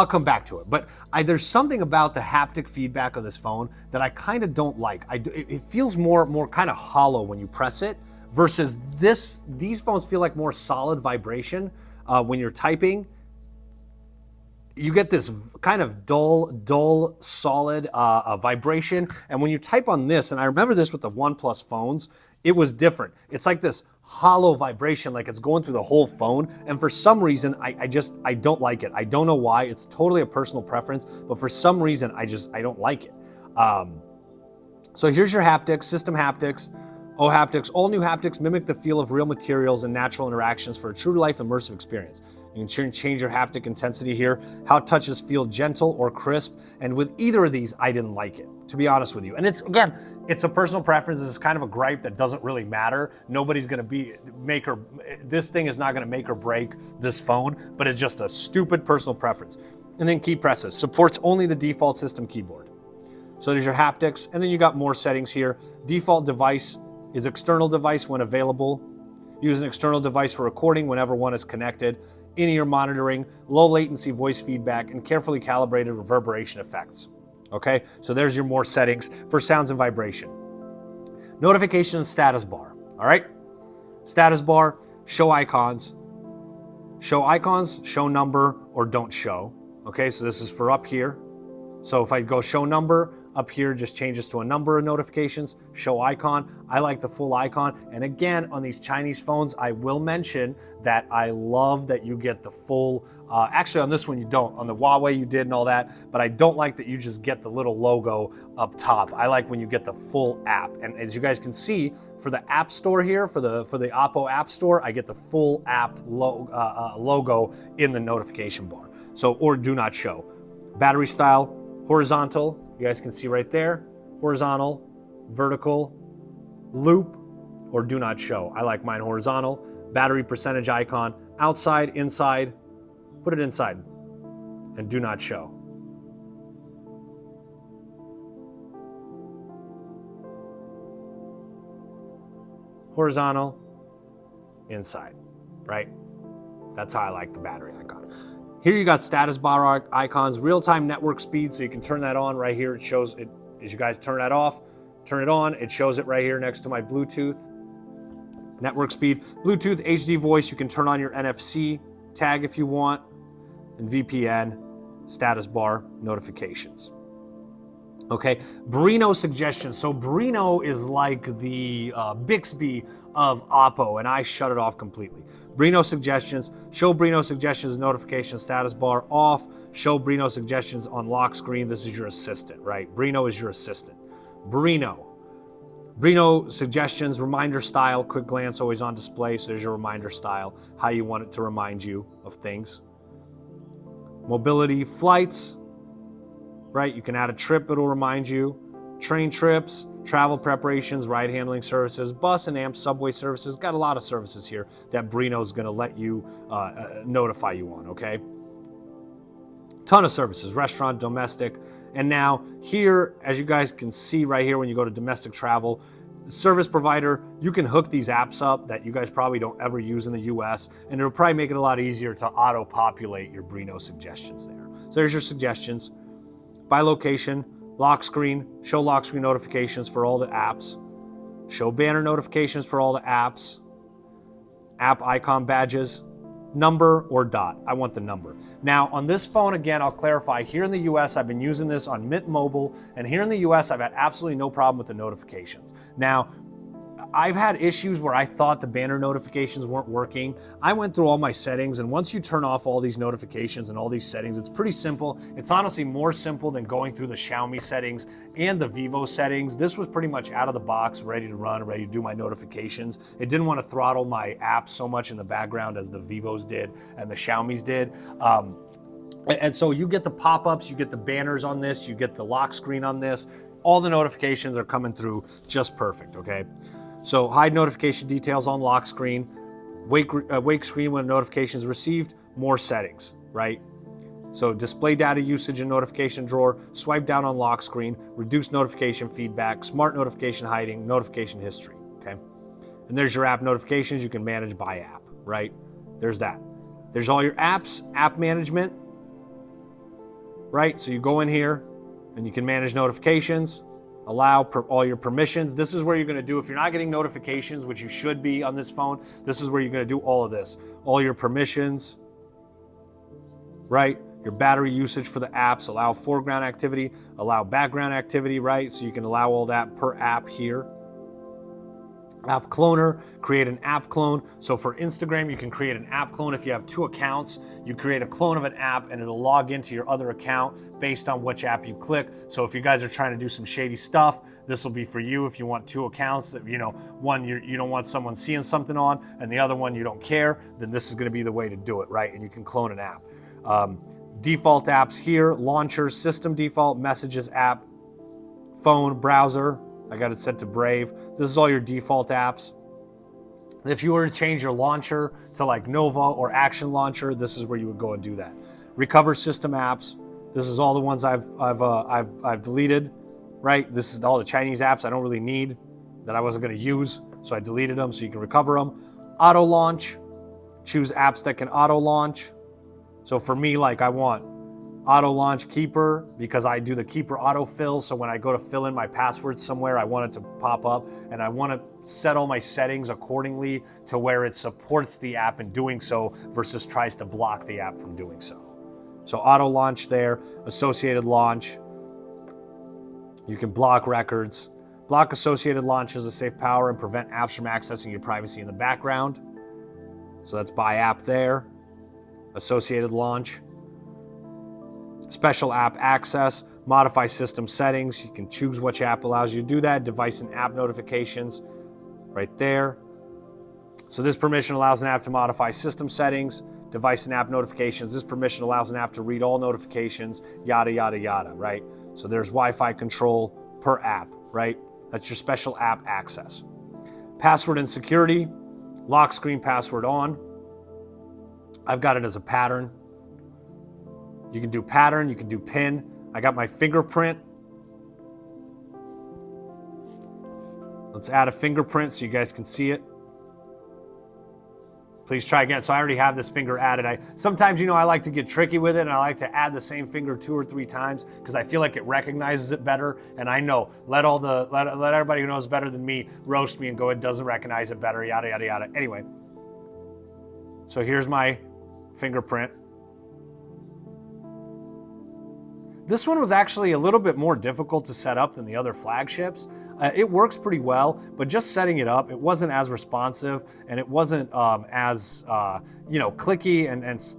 come back to it, but there's something about the haptic feedback of this phone that I kind of don't like. It feels more kind of hollow when you press it, versus these phones feel like more solid vibration when you're typing. You get this kind of dull, solid vibration, and when you type on this, and I remember this with the OnePlus phones, it was different. It's like this hollow vibration, like it's going through the whole phone. And for some reason, I don't like it. I don't know why. It's totally a personal preference, but for some reason, I don't like it. So here's your haptics, system haptics, Oh haptics. All new haptics mimic the feel of real materials and natural interactions for a true to life immersive experience. You can change your haptic intensity here, how touches feel gentle or crisp, and with either of these, I didn't like it, to be honest with you. And it's a personal preference. This is kind of a gripe that doesn't really matter. Nobody's gonna this thing is not gonna make or break this phone, but it's just a stupid personal preference. And then key presses, supports only the default system keyboard. So there's your haptics, and then you got more settings here. Default device is external device when available. Use an external device for recording whenever one is connected. In-ear monitoring, low latency voice feedback, and carefully calibrated reverberation effects. Okay, so there's your more settings for sounds and vibration. Notification and status bar, all right? Status bar, show icons. Show icons, show number, or don't show. Okay, so this is for up here. So if I go show number, up here just changes to a number of notifications, show icon. I like the full icon. And again, on these Chinese phones, I will mention that I love that you get the full, actually on this one you don't. On the Huawei you did and all that, but I don't like that you just get the little logo up top. I like when you get the full app. And as you guys can see, for the App Store here, for the OPPO App Store, I get the full app logo in the notification bar. So, or do not show. Battery style, horizontal, you guys can see right there, horizontal, vertical, loop, or do not show. I like mine horizontal. Battery percentage icon, outside, inside, put it inside, and do not show. Horizontal, inside, right? That's how I like the battery icon. Here you got status bar icons, real-time network speed, so you can turn that on right here. It shows it, as you guys turn that off, turn it on, it shows it right here next to my Bluetooth. Network speed, Bluetooth, HD voice, you can turn on your NFC tag if you want, and VPN, status bar, notifications. Okay, Brino suggestions. So Brino is like the Bixby of OPPO, and I shut it off completely. Brino suggestions, show Brino suggestions notification status bar off, show Brino suggestions on lock screen. This is your assistant, right? Brino is your assistant. Brino suggestions, reminder style, quick glance, always on display. So there's your reminder style, how you want it to remind you of things. Mobility, flights, right? You can add a trip, it'll remind you. Train trips, travel preparations, ride handling services, bus and AMP subway services. Got a lot of services here that Brino's gonna let you notify you on, okay? Ton of services, restaurant, domestic. And now here, as you guys can see right here, when you go to domestic travel, service provider, you can hook these apps up that you guys probably don't ever use in the US, and it'll probably make it a lot easier to auto-populate your Brino suggestions there. So there's your suggestions. By location, lock screen, show lock screen notifications for all the apps, show banner notifications for all the apps, app icon badges, number or dot. I want the number. Now on this phone, again, I'll clarify, here in the US, I've been using this on Mint Mobile, and here in the US, I've had absolutely no problem with the notifications. Now, I've had issues where I thought the banner notifications weren't working. I went through all my settings, and once you turn off all these notifications and all these settings, it's pretty simple. It's honestly more simple than going through the Xiaomi settings and the Vivo settings. This was pretty much out of the box, ready to run, ready to do my notifications. It didn't want to throttle my apps so much in the background as the Vivos did and the Xiaomis did. And so you get the pop-ups, you get the banners on this, you get the lock screen on this. All the notifications are coming through just perfect, okay? So hide notification details on lock screen, wake screen when a notification is received, more settings, right? So display data usage and notification drawer, swipe down on lock screen, reduce notification feedback, smart notification hiding, notification history, okay? And there's your app notifications you can manage by app, right? There's that. There's all your apps, app management, right? So you go in here and you can manage notifications, allow all your permissions. This is where you're going to do, if you're not getting notifications, which you should be on this phone, this is where you're going to do all of this. All your permissions, right? Your battery usage for the apps, allow foreground activity, allow background activity, right? So you can allow all that per app here. App cloner, create an app clone. So for Instagram, you can create an app clone. If you have 2 accounts, you create a clone of an app and it'll log into your other account based on which app you click. So if you guys are trying to do some shady stuff, this will be for you. If you want 2 accounts that, you know, one you don't want someone seeing something on and the other one you don't care, then this is gonna be the way to do it, right? And you can clone an app. Default apps here, launchers, system default, messages app, phone, browser. I got it set to Brave. This is all your default apps. If you were to change your launcher to like Nova or Action Launcher, this is where you would go and do that. Recover system apps. This is all the ones I've deleted, right? This is all the Chinese apps I don't really need that I wasn't going to use, so I deleted them so you can recover them. Auto launch. Choose apps that can auto launch. So for me, like I want auto launch keeper because I do the keeper autofill. So when I go to fill in my password somewhere, I want it to pop up and I want to set all my settings accordingly to where it supports the app in doing so versus tries to block the app from doing so. So auto launch there, associated launch. You can block records, block associated launches of safe power, and prevent apps from accessing your privacy in the background. So that's by app there. Associated launch. Special app access, modify system settings. You can choose which app allows you to do that. Device and app notifications right there. So this permission allows an app to modify system settings, device and app notifications. This permission allows an app to read all notifications, yada, yada, yada, right? So there's Wi-Fi control per app, right? That's your special app access. Password and security, lock screen password on. I've got it as a pattern. You can do pattern, you can do pin. I got my fingerprint. Let's add a fingerprint so you guys can see it. Please try again. So I already have this finger added. Sometimes, I like to get tricky with it, and I like to add the same finger 2 or 3 times because I feel like it recognizes it better. And I know, let everybody who knows better than me roast me and go, it doesn't recognize it better, yada, yada, yada. Anyway, so here's my fingerprint. This one was actually a little bit more difficult to set up than the other flagships. It works pretty well, but just setting it up, it wasn't as responsive, and it wasn't as clicky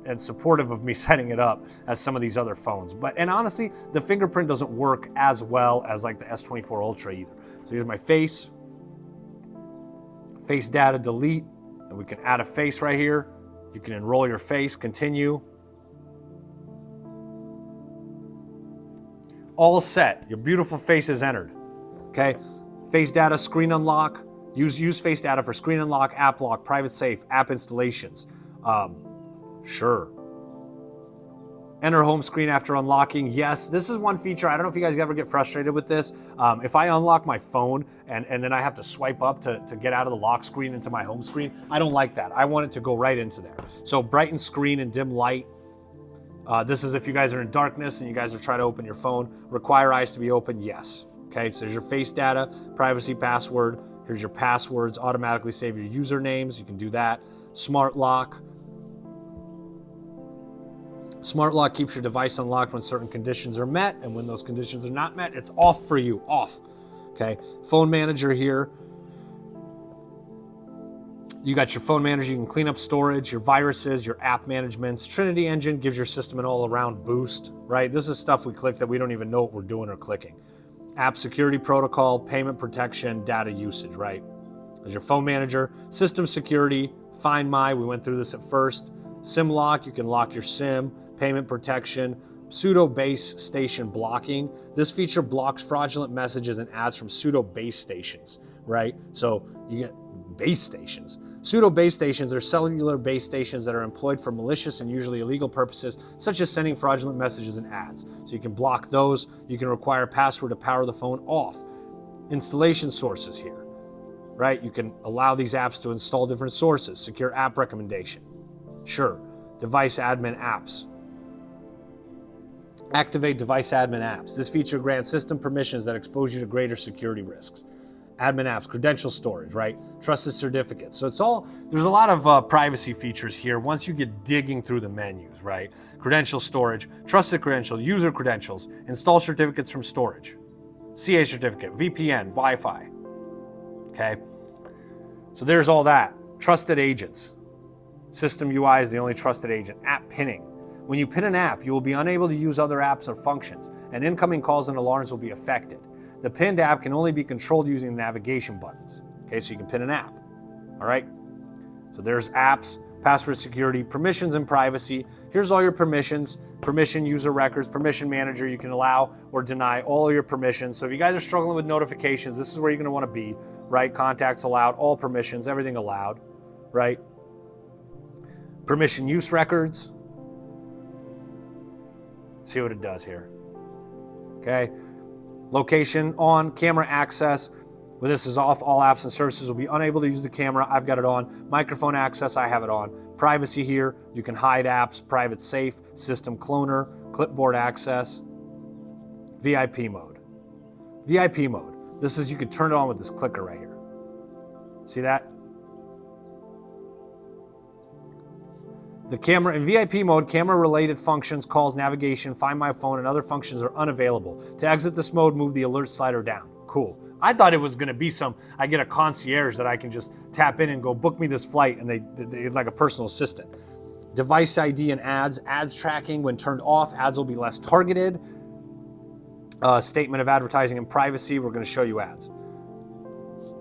and supportive of me setting it up as some of these other phones. And honestly, the fingerprint doesn't work as well as like the S24 Ultra either. So here's my face data, delete, and we can add a face right here. You can enroll your face, continue. All set. Your beautiful face is entered. Okay. Face data, screen unlock. Use face data for screen unlock, app lock, private safe, app installations. Sure. Enter home screen after unlocking. Yes, this is one feature. I don't know if you guys ever get frustrated with this. If I unlock my phone and then I have to swipe up to get out of the lock screen into my home screen, I don't like that. I want it to go right into there. So brighten screen and dim light. This is if you guys are in darkness and you guys are trying to open your phone. Require eyes to be open, yes. Okay, so there's your face data, privacy password. Here's your passwords, automatically save your usernames. You can do that. Smart lock. Smart lock keeps your device unlocked when certain conditions are met, and when those conditions are not met, it's off for you, off. Okay, phone manager here. You got your phone manager, you can clean up storage, your viruses, your app managements. Trinity Engine gives your system an all-around boost, right? This is stuff we click that we don't even know what we're doing or clicking. App security protocol, payment protection, data usage, right? There's your phone manager, system security, Find My, we went through this at first. SIM lock, you can lock your SIM, payment protection, pseudo base station blocking. This feature blocks fraudulent messages and ads from pseudo base stations, right? So you get base stations. Pseudo base stations are cellular base stations that are employed for malicious and usually illegal purposes, such as sending fraudulent messages and ads. So you can block those. You can require a password to power the phone off. Installation sources here, right? You can allow these apps to install different sources. Secure app recommendation. Sure. Device admin apps. Activate device admin apps. This feature grants system permissions that expose you to greater security risks. Admin apps, credential storage, right? Trusted certificates. So there's a lot of privacy features here once you get digging through the menus, right? Credential storage, trusted credential, user credentials, install certificates from storage, CA certificate, VPN, Wi-Fi, okay? So there's all that. Trusted agents. System UI is the only trusted agent. App pinning. When you pin an app, you will be unable to use other apps or functions, and incoming calls and alarms will be affected. The pinned app can only be controlled using navigation buttons. Okay, so you can pin an app. All right. So there's apps, password security, permissions and privacy. Here's all your permissions, permission user records, permission manager. You can allow or deny all your permissions. So if you guys are struggling with notifications, this is where you're going to want to be, right? Contacts allowed, all permissions, everything allowed, right? Permission use records. See what it does here. Okay. Location on, camera access. When this is off, all apps and services will be unable to use the camera. I've got it on. Microphone access, I have it on. Privacy here, you can hide apps, private safe, system cloner, clipboard access. VIP mode. VIP mode. This is, you can turn it on with this clicker right here. See that? The camera in VIP mode, camera-related functions, calls, navigation, find my phone, and other functions are unavailable. To exit this mode, move the alert slider down. Cool. I thought it was going to be I get a concierge that I can just tap in and go book me this flight, and they like a personal assistant. Device ID and ads tracking. When turned off, ads will be less targeted. Statement of advertising and privacy. We're going to show you ads.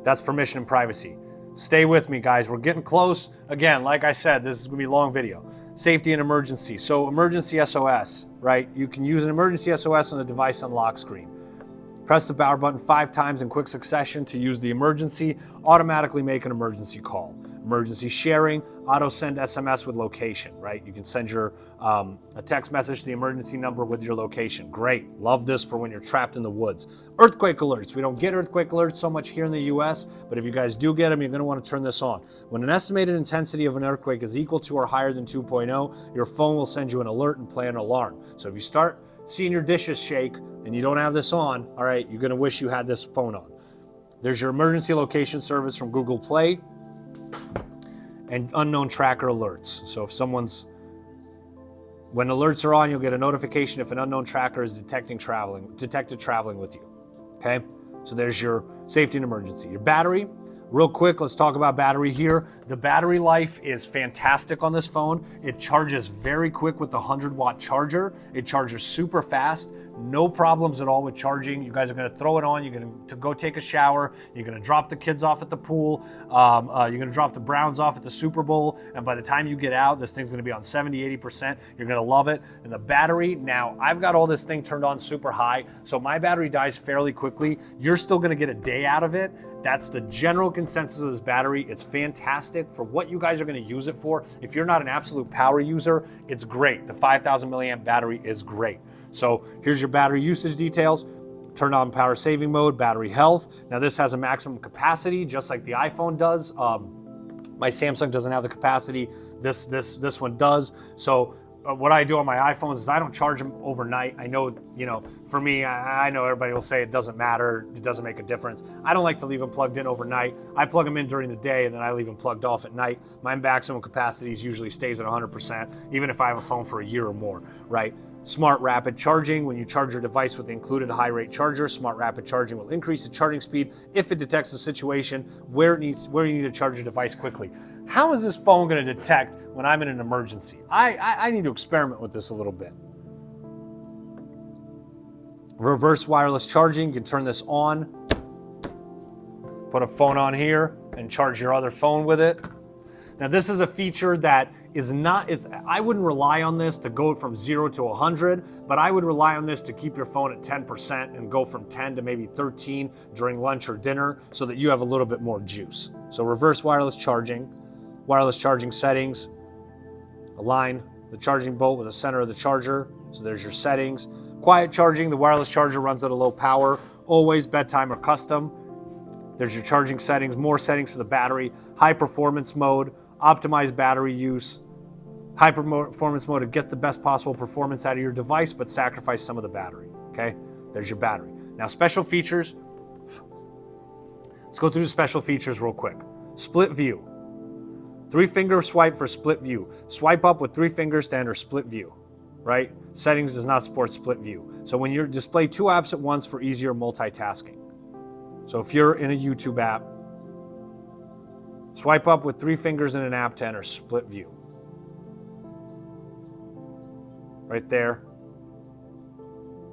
That's permission and privacy. Stay with me, guys. We're getting close. Again, like I said, this is going to be a long video. Safety and emergency. So emergency SOS, right? You can use an emergency SOS on the device unlock screen. Press the power button 5 times in quick succession to use the emergency. Automatically make an emergency call. Emergency sharing, auto send SMS with location, right? You can send a text message to the emergency number with your location. Great, love this for when you're trapped in the woods. Earthquake alerts, we don't get earthquake alerts so much here in the US, but if you guys do get them, you're gonna wanna turn this on. When an estimated intensity of an earthquake is equal to or higher than 2.0, your phone will send you an alert and play an alarm. So if you start seeing your dishes shake and you don't have this on, all right, you're gonna wish you had this phone on. There's your emergency location service from Google Play, and unknown tracker alerts. So if when alerts are on, you'll get a notification if an unknown tracker is detected traveling with you. Okay? So there's your safety and emergency. Your battery, real quick, let's talk about battery here. The battery life is fantastic on this phone. It charges very quick with the 100-watt charger. It charges super fast. No problems at all with charging. You guys are gonna throw it on, you're gonna go take a shower, you're gonna drop the kids off at the pool, you're gonna drop the Browns off at the Super Bowl, and by the time you get out, this thing's gonna be on 70, 80%. You're gonna love it. And the battery, now I've got all this thing turned on super high, so my battery dies fairly quickly. You're still gonna get a day out of it. That's the general consensus of this battery. It's fantastic for what you guys are gonna use it for. If you're not an absolute power user, it's great. The 5,000 milliamp battery is great. So here's your battery usage details. Turn on power saving mode, battery health. Now this has a maximum capacity, just like the iPhone does. My Samsung doesn't have the capacity. This one does. So what I do on my iPhones is I don't charge them overnight. I know, for me, I know everybody will say it doesn't matter, it doesn't make a difference. I don't like to leave them plugged in overnight. I plug them in during the day and then I leave them plugged off at night. My maximum capacity usually stays at 100%, even if I have a phone for a year or more, right? Smart rapid charging. When you charge your device with the included high rate charger, smart rapid charging will increase the charging speed if it detects a situation where you need to charge your device quickly. How is this phone going to detect when I'm in an emergency? I need to experiment with this a little bit. Reverse wireless charging, you can turn this on, put a phone on here and charge your other phone with it. Now this is a feature that I wouldn't rely on this to go from 0 to 100, but I would rely on this to keep your phone at 10% and go from 10 to maybe 13 during lunch or dinner so that you have a little bit more juice. So reverse wireless charging settings, align the charging bolt with the center of the charger. So there's your settings. Quiet charging, the wireless charger runs at a low power, always bedtime or custom. There's your charging settings, more settings for the battery, high performance mode, optimize battery use, high performance mode to get the best possible performance out of your device, but sacrifice some of the battery, okay? There's your battery. Now special features, let's go through the special features real quick. Split view, 3-finger swipe for split view. Swipe up with 3 fingers to enter split view, right? Settings does not support split view. So when you display 2 apps at once for easier multitasking. So if you're in a YouTube app, swipe up with 3 fingers in an app to enter split view. Right there,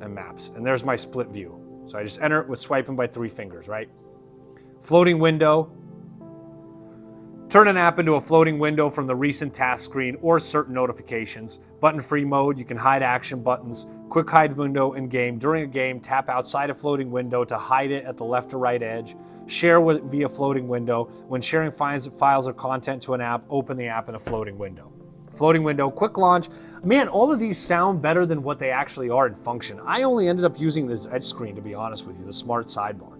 and maps. And there's my split view. So I just enter it with swiping by 3 fingers, right? Floating window. Turn an app into a floating window from the recent task screen or certain notifications. Button-free mode, you can hide action buttons. Quick hide window in game. During a game, tap outside a floating window to hide it at the left or right edge. Share via floating window. When sharing files or content to an app, open the app in a floating window. Floating window, quick launch. Man, all of these sound better than what they actually are in function. I only ended up using this edge screen, to be honest with you, the smart sidebar.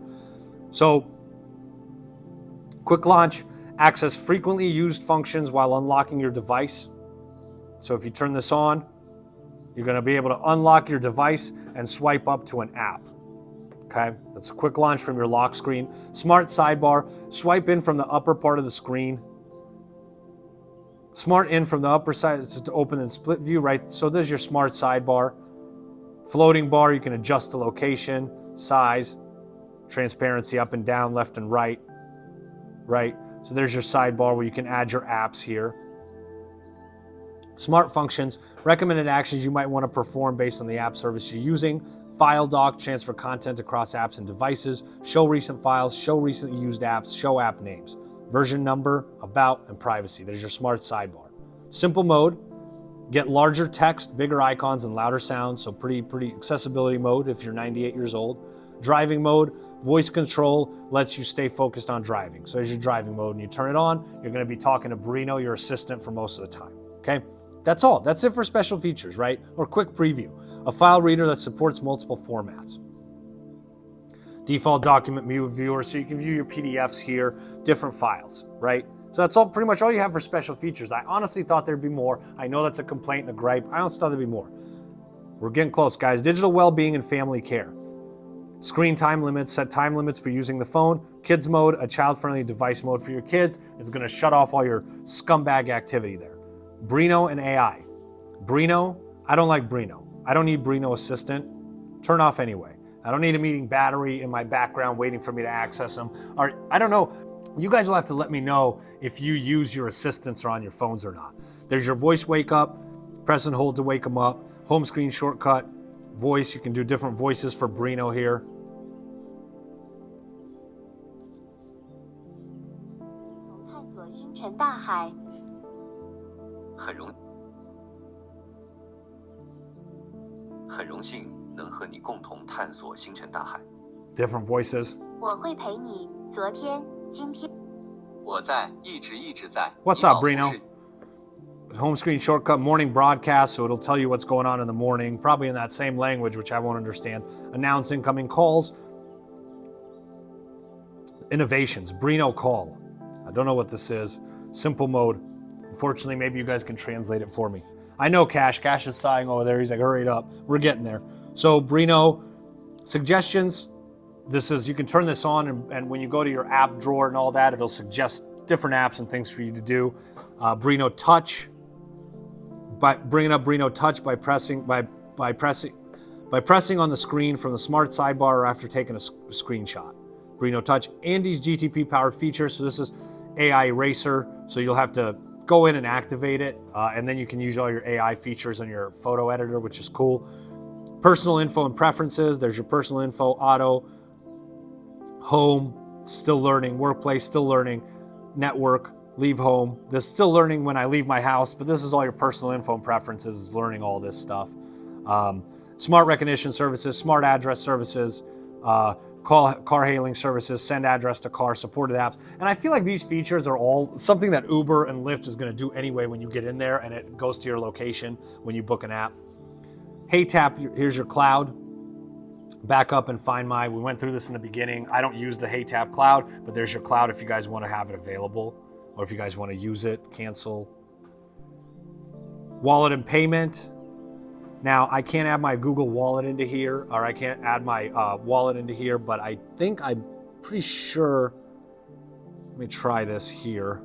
So, quick launch, access frequently used functions while unlocking your device. So if you turn this on, you're going to be able to unlock your device and swipe up to an app. Okay, that's a quick launch from your lock screen. Smart sidebar, swipe in from the upper part of the screen. Smart in from the upper side, it's to open and split view, right? So there's your smart sidebar. Floating bar, you can adjust the location, size, transparency up and down, left and right, right? So there's your sidebar where you can add your apps here. Smart functions, recommended actions you might want to perform based on the app service you're using. File dock, transfer content across apps and devices. Show recent files, show recently used apps, show app names. Version number, about, and privacy. There's your smart sidebar. Simple mode, get larger text, bigger icons, and louder sounds. So pretty accessibility mode if you're 98 years old. Driving mode, voice control lets you stay focused on driving. So as your driving mode and you turn it on, you're gonna be talking to Brino, your assistant, for most of the time, okay? That's all, that's it for special features, right? Or quick preview. A file reader that supports multiple formats. Default document viewer, so you can view your PDFs here, different files, right? So that's all pretty much all you have for special features. I honestly thought there'd be more. I know that's a complaint and a gripe. I honestly thought there'd be more. We're getting close, guys. Digital well-being and family care. Screen time limits, set time limits for using the phone. Kids mode, a child-friendly device mode for your kids. It's gonna shut off all your scumbag activity there. Brino and AI. Brino, I don't like Brino. I don't need Brino Assistant. Turn off anyway. I don't need a meeting battery in my background waiting for me to access them. Or I don't know. You guys will have to let me know if you use your assistants or on your phones or not. There's your voice wake up, press and hold to wake them up, home screen shortcut, voice, you can do different voices for Brino here. Different voices. What's up, Brino? Home screen shortcut, morning broadcast, so it'll tell you what's going on in the morning, probably in that same language, which I won't understand. Announce incoming calls. Innovations, Brino call. I don't know what this is. Simple mode. Unfortunately, maybe you guys can translate it for me. I know Cash. Cash is sighing over there. He's like, hurry it up. We're getting there. So Brino, suggestions. This is, you can turn this on and when you go to your app drawer and all that, it'll suggest different apps and things for you to do. Brino Touch. By bringing up Brino Touch by pressing on the screen from the smart sidebar or after taking a screenshot. Brino Touch. Andy's GTP powered feature. So this is AI Eraser. So you'll have to go in and activate it, and then you can use all your AI features on your photo editor, which is cool. Personal info and preferences. There's your personal info, auto, home, still learning, workplace, still learning, network, leave home. This is still learning when I leave my house, but this is all your personal info and preferences, is learning all this stuff. Smart recognition services, smart address services, car hailing services, send address to car, supported apps. And I feel like these features are all something that Uber and Lyft is gonna do anyway when you get in there and it goes to your location when you book an app. Hey Tap, here's your cloud. Back up and find my, we went through this in the beginning. I don't use the Hey Tap cloud, but there's your cloud if you guys wanna have it available or if you guys wanna use it, cancel. Wallet and payment. Now, I can't add my Google Wallet into here, or I can't add my wallet into here, but I think I'm pretty sure, let me try this here.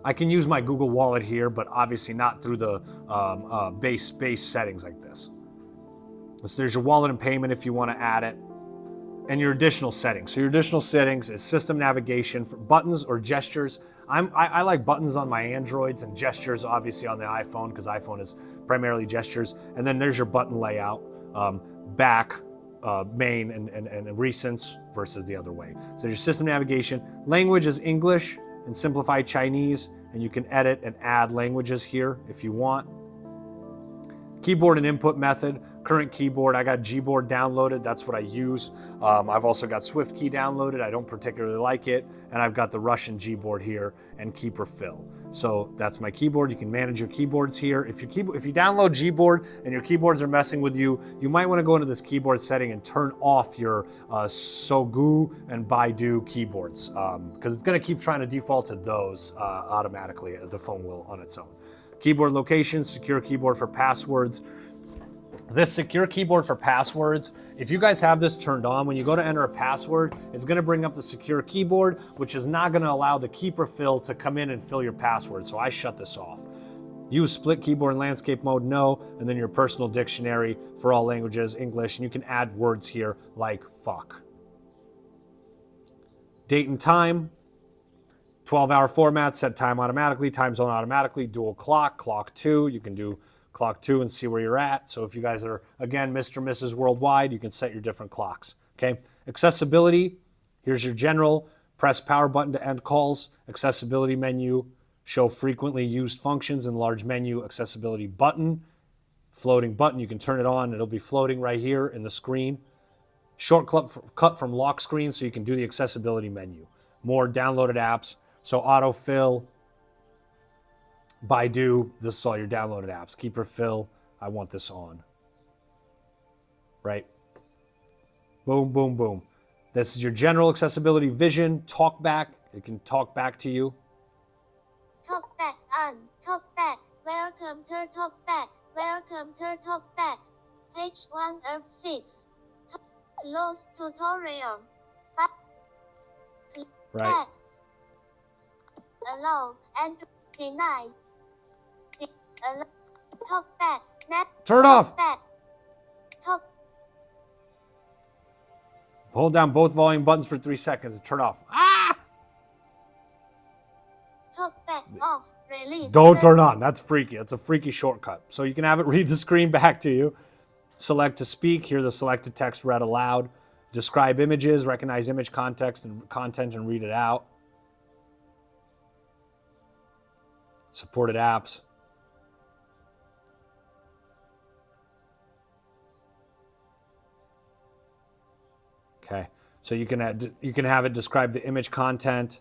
I can use my Google Wallet here, but obviously not through the base settings like this. So there's your wallet and payment if you want to add it, and your additional settings. So your additional settings is system navigation for buttons or gestures. I like buttons on my Androids and gestures obviously on the iPhone because iPhone is primarily gestures. And then there's your button layout, back, main, and recents versus the other way. So your system navigation. Language is English and simplified Chinese, and you can edit and add languages here if you want. Keyboard and input method. Current keyboard, I got Gboard downloaded, that's what I use. I've also got SwiftKey downloaded, I don't particularly like it. And I've got the Russian Gboard here and Keeper Fill. So that's my keyboard, you can manage your keyboards here. If you download Gboard and your keyboards are messing with you, you might wanna go into this keyboard setting and turn off your Sogu and Baidu keyboards, because it's gonna keep trying to default to those automatically, the phone will on its own. Keyboard location, secure keyboard for passwords. This secure keyboard for passwords, if you guys have this turned on, when you go to enter a password, it's gonna bring up the secure keyboard, which is not gonna allow the keeper fill to come in and fill your password. So I shut this off. Use split keyboard in landscape mode, no, and then your personal dictionary for all languages, English, and you can add words here like fuck. Date and time, 12-hour format, set time automatically, time zone automatically, dual clock, clock 2, you can do clock 2 and see where you're at. So if you guys are, again, Mr. and Mrs. Worldwide, you can set your different clocks, okay? Accessibility, here's your general, press power button to end calls, accessibility menu, show frequently used functions in large menu, accessibility button, floating button, you can turn it on, it'll be floating right here in the screen. Shortcut from lock screen so you can do the accessibility menu. More downloaded apps, so autofill, Baidu, this is all your downloaded apps. Keeper fill, I want this on. Right? Boom, boom, boom. This is your general accessibility vision, talk back, it can talk back to you. Talk back on, talk back, welcome to talk back, welcome to talk back. Page 1 of 6. Lost tutorial. Back. Right. Back. Allow and deny. Allow. Talk back. Turn off. Back. Talk. Hold down both volume buttons for 3 seconds and turn off. Ah! Talk back off. Release. Don't turn on. That's freaky. That's a freaky shortcut. So you can have it read the screen back to you. Select to speak. Hear the selected text read aloud. Describe images. Recognize image context and content and read it out. Supported apps. Okay. So you can have it describe the image content.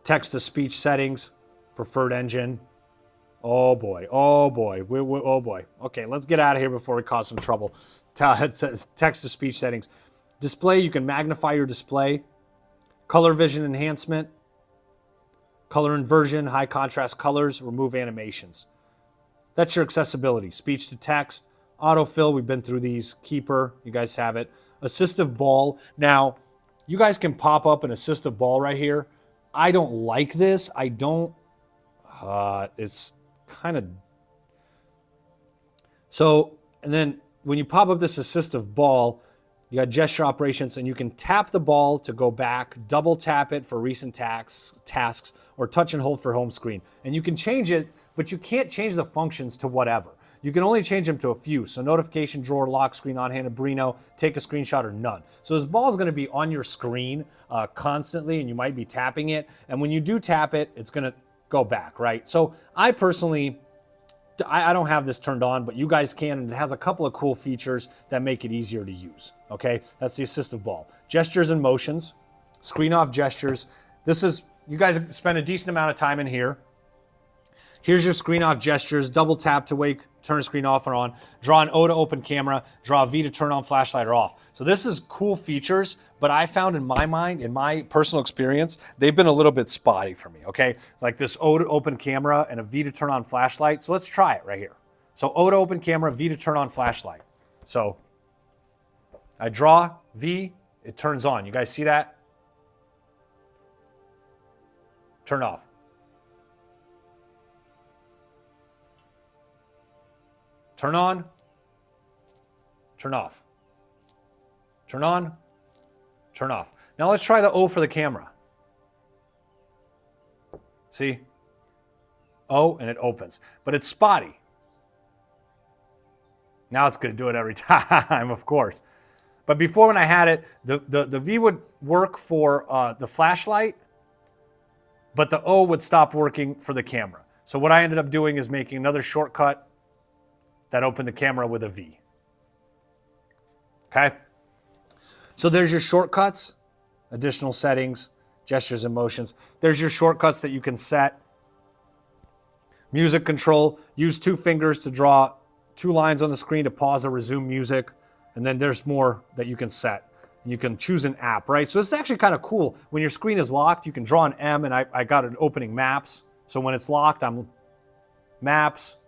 Text to speech settings, preferred engine. Oh boy, oh boy, oh boy. Okay, let's get out of here before we cause some trouble. Text to speech settings. Display, you can magnify your display. Color vision enhancement. Color inversion, high contrast colors, remove animations. That's your accessibility. Speech to text, autofill, we've been through these. Keeper, you guys have it. Assistive ball. Now, you guys can pop up an assistive ball right here. I don't like this. I don't, it's kind of, so, and then when you pop up this assistive ball, you got gesture operations and you can tap the ball to go back, double tap it for recent tasks, or touch and hold for home screen. And you can change it, but you can't change the functions to whatever. You can only change them to a few. So notification drawer, lock screen, on-handed Brino, take a screenshot, or none. So this ball is going to be on your screen constantly, and you might be tapping it. And when you do tap it, it's going to go back, right? So I personally, I don't have this turned on, but you guys can, and it has a couple of cool features that make it easier to use, okay? That's the assistive ball. Gestures and motions, screen off gestures. This is, you guys spend a decent amount of time in here. Here's your screen off gestures, double tap to wake, turn the screen off or on, draw an O to open camera, draw a V to turn on flashlight or off. So this is cool features, but I found in my mind, in my personal experience, they've been a little bit spotty for me, okay? Like this O to open camera and a V to turn on flashlight. So let's try it right here. So O to open camera, V to turn on flashlight. So I draw, V, it turns on. You guys see that? Turn off. Turn on, turn off. Turn on, turn off. Now let's try the O for the camera. See? O, and it opens. But it's spotty. Now it's going to do it every time, of course. But before when I had it, the V would work for the flashlight, but the O would stop working for the camera. So what I ended up doing is making another shortcut that opened the camera with a V. Okay? So there's your shortcuts, additional settings, gestures and motions. There's your shortcuts that you can set. Music control, use 2 fingers to draw 2 lines on the screen to pause or resume music. And then there's more that you can set. You can choose an app, right? So it's actually kind of cool. When your screen is locked, you can draw an M, and I got it opening maps. So when it's locked, I'm maps.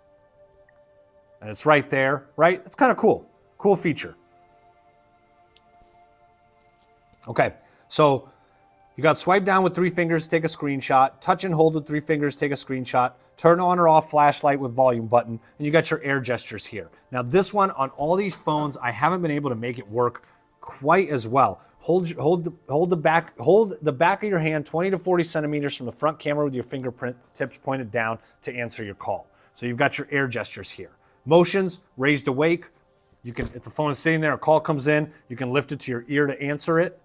and it's right there, right? It's kind of cool. Cool feature. Okay, so you got swipe down with 3 fingers, take a screenshot, touch and hold with 3 fingers, take a screenshot, turn on or off flashlight with volume button, and you got your air gestures here. Now this one on all these phones, I haven't been able to make it work quite as well. Hold the back of your hand 20 to 40 centimeters from the front camera with your fingerprint tips pointed down to answer your call. So you've got your air gestures here. Motions, raised awake. You can, if the phone is sitting there, a call comes in, you can lift it to your ear to answer it.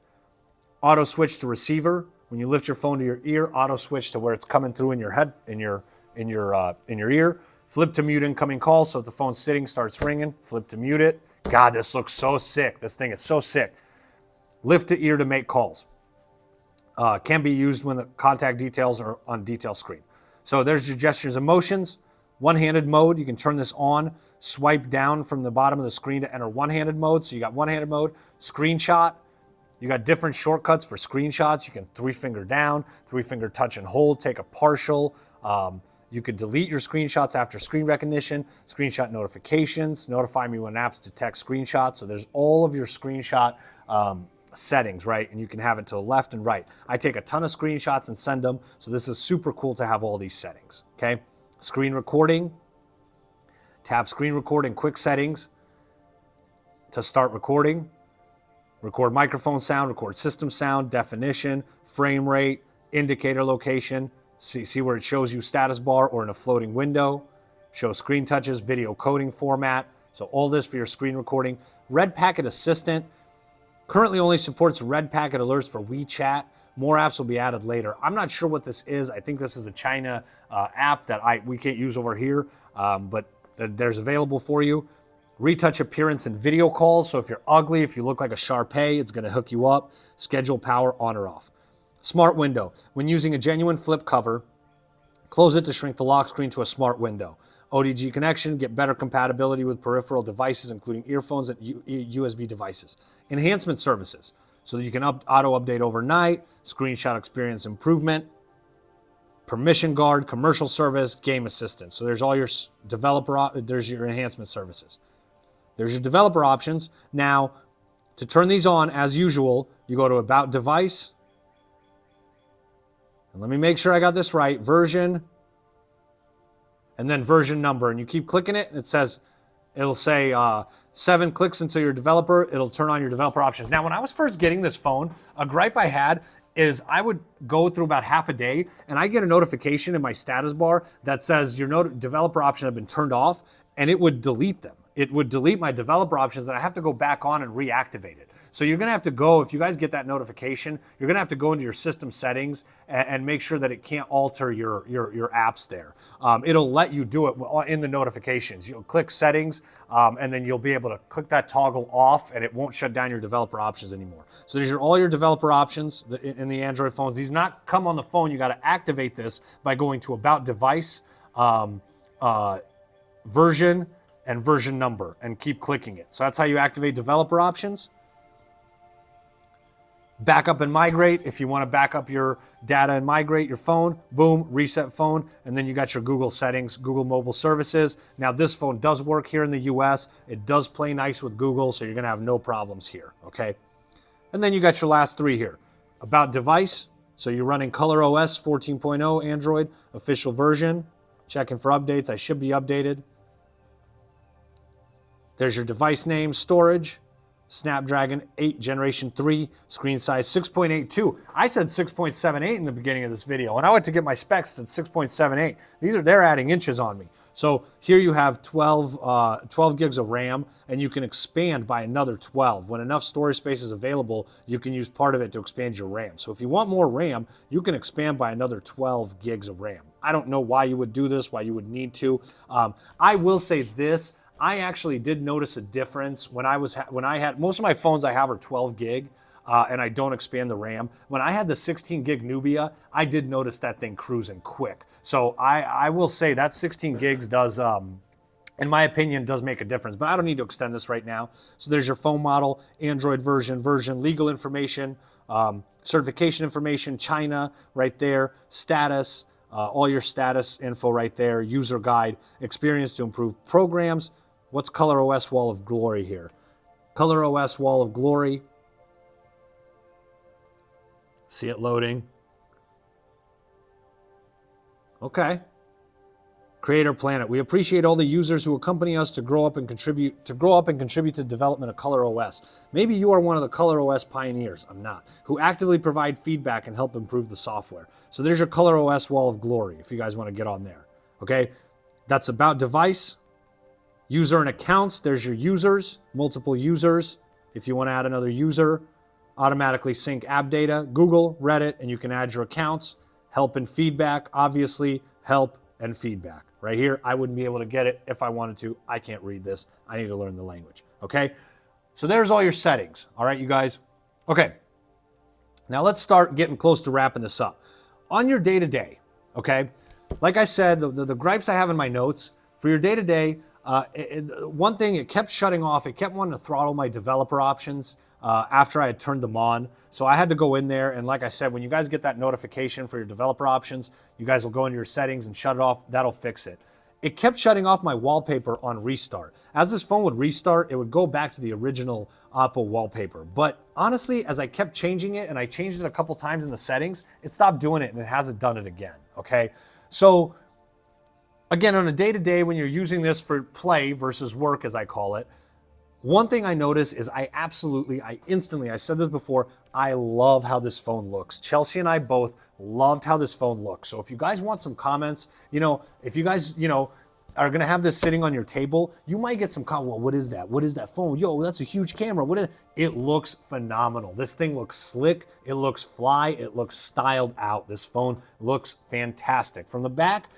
Auto switch to receiver. When you lift your phone to your ear, auto switch to where it's coming through in your head, in your ear. Flip to mute incoming call. So if the phone's sitting, starts ringing, flip to mute it. God, this looks so sick. This thing is so sick. Lift to ear to make calls. Can be used when the contact details are on detail screen. So there's your gestures and motions. One-handed mode, you can turn this on. Swipe down from the bottom of the screen to enter one-handed mode. So you got one-handed mode. Screenshot. You got different shortcuts for screenshots. You can 3-finger down, 3-finger touch and hold, take a partial. You could delete your screenshots after screen recognition, screenshot notifications, notify me when apps detect screenshots. So there's all of your screenshot settings, right? And you can have it to the left and right. I take a ton of screenshots and send them. So this is super cool to have all these settings, okay? Screen recording, tap screen recording quick settings to start recording. Record microphone sound, record system sound, definition, frame rate, indicator location. See where it shows you status bar or in a floating window. Show screen touches, video coding format. So all this for your screen recording. Red Packet Assistant currently only supports red packet alerts for WeChat. More apps will be added later. I'm not sure what this is. I think this is a China app that we can't use over here, but there's available for you. Retouch appearance in video calls. So if you're ugly, if you look like a Shar-Pei, it's going to hook you up. Schedule power on or off. Smart window. When using a genuine flip cover, close it to shrink the lock screen to a smart window. ODG connection, get better compatibility with peripheral devices, including earphones and USB devices. Enhancement services. So that you can auto update overnight, screenshot experience improvement, permission guard, commercial service, game assistant. So there's all your there's your enhancement services. There's your developer options. Now, to turn these on, as usual, you go to About Device. And let me make sure I got this right. Version, and then version number. And you keep clicking it, and it'll say 7 clicks until your developer. It'll turn on your developer options. Now, when I was first getting this phone, a gripe I had is I would go through about half a day, and I get a notification in my status bar that says your developer options have been turned off, and it would delete them. It would delete my developer options, and I have to go back on and reactivate it. So you're gonna have to go, if you guys get that notification, you're gonna have to go into your system settings and make sure that it can't alter your apps there. It'll let you do it in the notifications. You'll click settings, and then you'll be able to click that toggle off, and it won't shut down your developer options anymore. So there's all your developer options in the Android phones. These do not come on the phone. You gotta activate this by going to About Device, version, and version number, and keep clicking it. So that's how you activate developer options. Backup and migrate. If you want to back up your data and migrate your phone, boom, reset phone, and then you got your Google settings, Google mobile services. Now this phone does work here in the US. It does play nice with Google, so you're gonna have no problems here, okay? And then you got your last 3 here. About device. So you're running ColorOS 14.0 Android, official version. Checking for updates. I should be updated. There's your device name, storage, Snapdragon 8 Generation 3, screen size 6.82. I said 6.78 in the beginning of this video. When I went to get my specs, it's 6.78. They're adding inches on me. So here you have 12 gigs of RAM, and you can expand by another 12. When enough storage space is available, you can use part of it to expand your RAM. So if you want more RAM, you can expand by another 12 gigs of RAM. I don't know why you would do this, why you would need to. I will say this. I actually did notice a difference when I had most of my phones I have are 12 gig and I don't expand the RAM. When I had the 16 gig Nubia, I did notice that thing cruising quick. So I will say that 16 gigs does, in my opinion, does make a difference, but I don't need to extend this right now. So there's your phone model, Android version, legal information, certification information, China right there, status, all your status info right there, user guide, experience to improve programs, What's ColorOS Wall of Glory here? ColorOS Wall of Glory. See it loading. Okay. Creator Planet. We appreciate all the users who accompany us to grow up and contribute to the development of ColorOS. Maybe you are one of the ColorOS pioneers. I'm not. Who actively provide feedback and help improve the software. So there's your ColorOS Wall of Glory if you guys want to get on there. Okay? That's about device, user and accounts. There's your users, multiple users. If you want to add another user, automatically sync app data, Google, Reddit, and you can add your accounts. Help and feedback, obviously, help and feedback. Right here, I wouldn't be able to get it if I wanted to. I can't read this. I need to learn the language, okay? So there's all your settings, all right, you guys? Okay, now let's start getting close to wrapping this up. On your day-to-day, okay, like I said, the gripes I have in my notes, for your day-to-day, one thing, it kept shutting off. It kept wanting to throttle my developer options after I had turned them on. So I had to go in there, and like I said, when you guys get that notification for your developer options, you guys will go into your settings and shut it off. That'll fix it. It kept shutting off my wallpaper on restart. As this phone would restart, it would go back to the original OPPO wallpaper. But honestly, as I kept changing it, and I changed it a couple times in the settings, it stopped doing it, and it hasn't done it again, okay? So again, on a day-to-day, when you're using this for play versus work, as I call it, one thing I notice is I instantly, I said this before, I love how this phone looks. Chelsea and I both loved how this phone looks. So if you guys want some comments, if you guys, are gonna have this sitting on your table, you might get some comments. Well, what is that? What is that phone? Yo, that's a huge camera. What is it? It looks phenomenal. This thing looks slick. It looks fly. It looks styled out. This phone looks fantastic. From the back,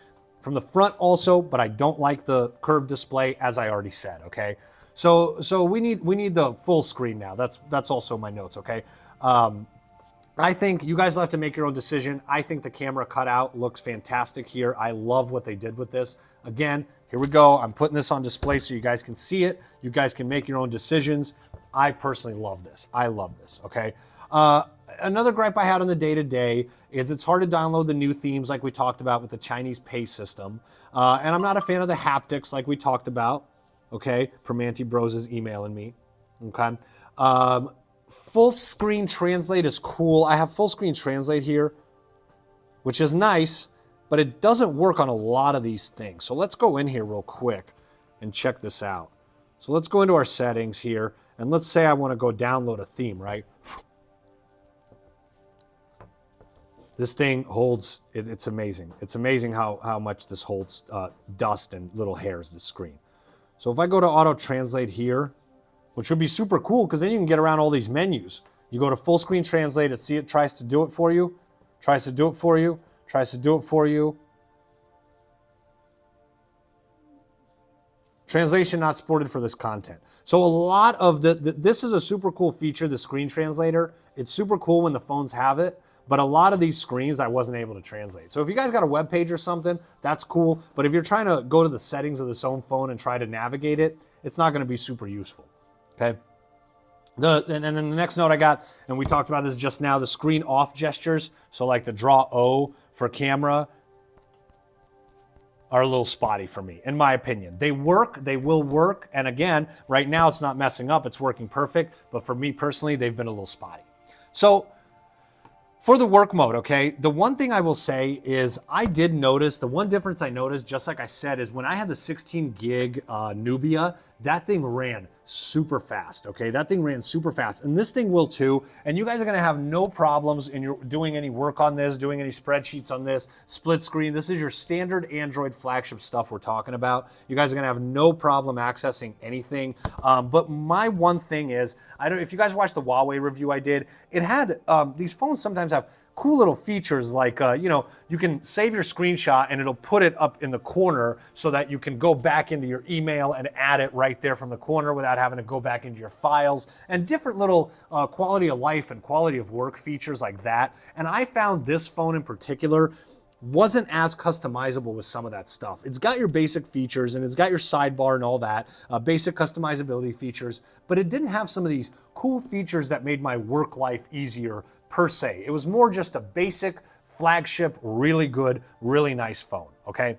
from the front also, but I don't like the curved display, as I already said, okay? So we need the full screen now. That's also my notes, okay? I think you guys will have to make your own decision. I think the camera cutout looks fantastic here. I love what they did with this. Again, here we go. I'm putting this on display so you guys can see it. You guys can make your own decisions. I personally love this. I love this, okay? Another gripe I had on the day-to-day is it's hard to download the new themes like we talked about with the Chinese pay system. And I'm not a fan of the haptics like we talked about. Okay, Permanti Bros is emailing me. Okay, full screen translate is cool. I have full screen translate here, which is nice, but it doesn't work on a lot of these things. So let's go in here real quick and check this out. So let's go into our settings here, and let's say I want to go download a theme, right? This thing holds, it's amazing. It's amazing how much this holds dust and little hairs, this screen. So if I go to auto translate here, which would be super cool because then you can get around all these menus. You go to full screen translate, it tries to do it for you, tries to do it for you, tries to do it for you. Translation not supported for this content. So a lot of this is a super cool feature, the screen translator. It's super cool when the phones have it. But a lot of these screens I wasn't able to translate. So if you guys got a web page or something, that's cool. But if you're trying to go to the settings of this own phone and try to navigate it, it's not going to be super useful, okay? And then the next note I got, and we talked about this just now, the screen off gestures. So like the draw O for camera are a little spotty for me, in my opinion. They work, they will work. And again, right now it's not messing up, it's working perfect. But for me personally, they've been a little spotty. So, for the work mode, okay, the one thing I will say is I did notice, the one difference I noticed, just like I said, is when I had the 16 gig Nubia, that thing ran super fast, okay? That thing ran super fast, and this thing will too, and you guys are gonna have no problems in your doing any work on this, doing any spreadsheets on this, split screen. This is your standard Android flagship stuff we're talking about. You guys are gonna have no problem accessing anything, but my one thing is, if you guys watched the Huawei review I did, it had, these phones sometimes have cool little features like, you can save your screenshot and it'll put it up in the corner so that you can go back into your email and add it right there from the corner without having to go back into your files, and different little quality of life and quality of work features like that. And I found this phone in particular wasn't as customizable with some of that stuff. It's got your basic features and it's got your sidebar and all that, basic customizability features, but it didn't have some of these cool features that made my work life easier per se. It was more just a basic flagship, really good, really nice phone, okay?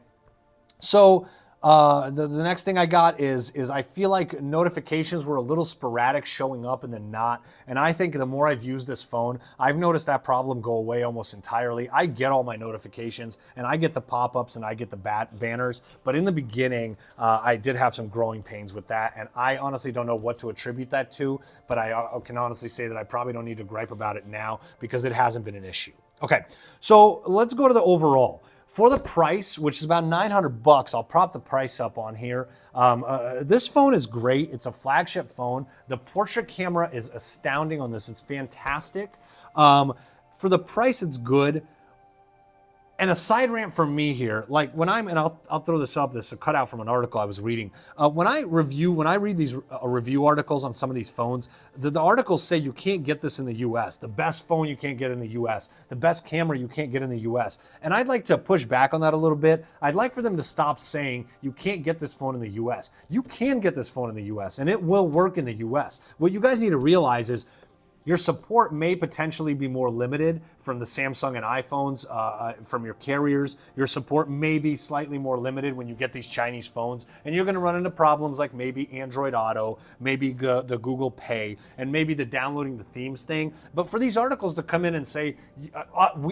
So The next thing I got is I feel like notifications were a little sporadic, showing up and then not. And I think the more I've used this phone, I've noticed that problem go away almost entirely. I get all my notifications and I get the pop-ups and I get the banners. But in the beginning, I did have some growing pains with that. And I honestly don't know what to attribute that to, but I can honestly say that I probably don't need to gripe about it now because it hasn't been an issue. Okay, so let's go to the overall. For the price, which is about 900 bucks, I'll prop the price up on here. This phone is great. It's a flagship phone. The portrait camera is astounding on this. It's fantastic. For the price, it's good. And a side rant from me here, like when and I'll throw this up, this is a cutout from an article I was reading. When I read these review articles on some of these phones, the articles say you can't get this in the US. The best phone you can't get in the US. The best camera you can't get in the US. And I'd like to push back on that a little bit. I'd like for them to stop saying you can't get this phone in the US. You can get this phone in the US and it will work in the US. What you guys need to realize is your support may potentially be more limited from the Samsung and iPhones, from your carriers. Your support may be slightly more limited when you get these Chinese phones, and you're going to run into problems like maybe Android Auto, maybe the Google Pay, and maybe the downloading the themes thing. But for these articles to come in and say,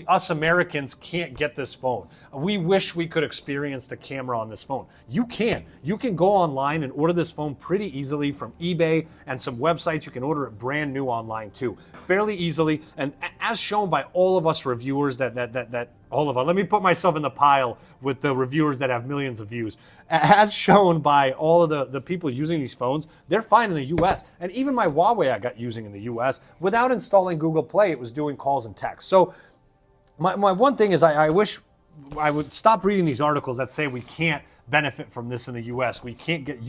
us Americans can't get this phone. We wish we could experience the camera on this phone. You can. You can go online and order this phone pretty easily from eBay and some websites. You can order it brand new online too, fairly easily. And as shown by all of us reviewers all of us, let me put myself in the pile with the reviewers that have millions of views. As shown by all of the people using these phones, they're fine in the US. And even my Huawei I got using in the US, without installing Google Play, it was doing calls and texts. So my one thing is I wish I would stop reading these articles that say we can't benefit from this in the US. You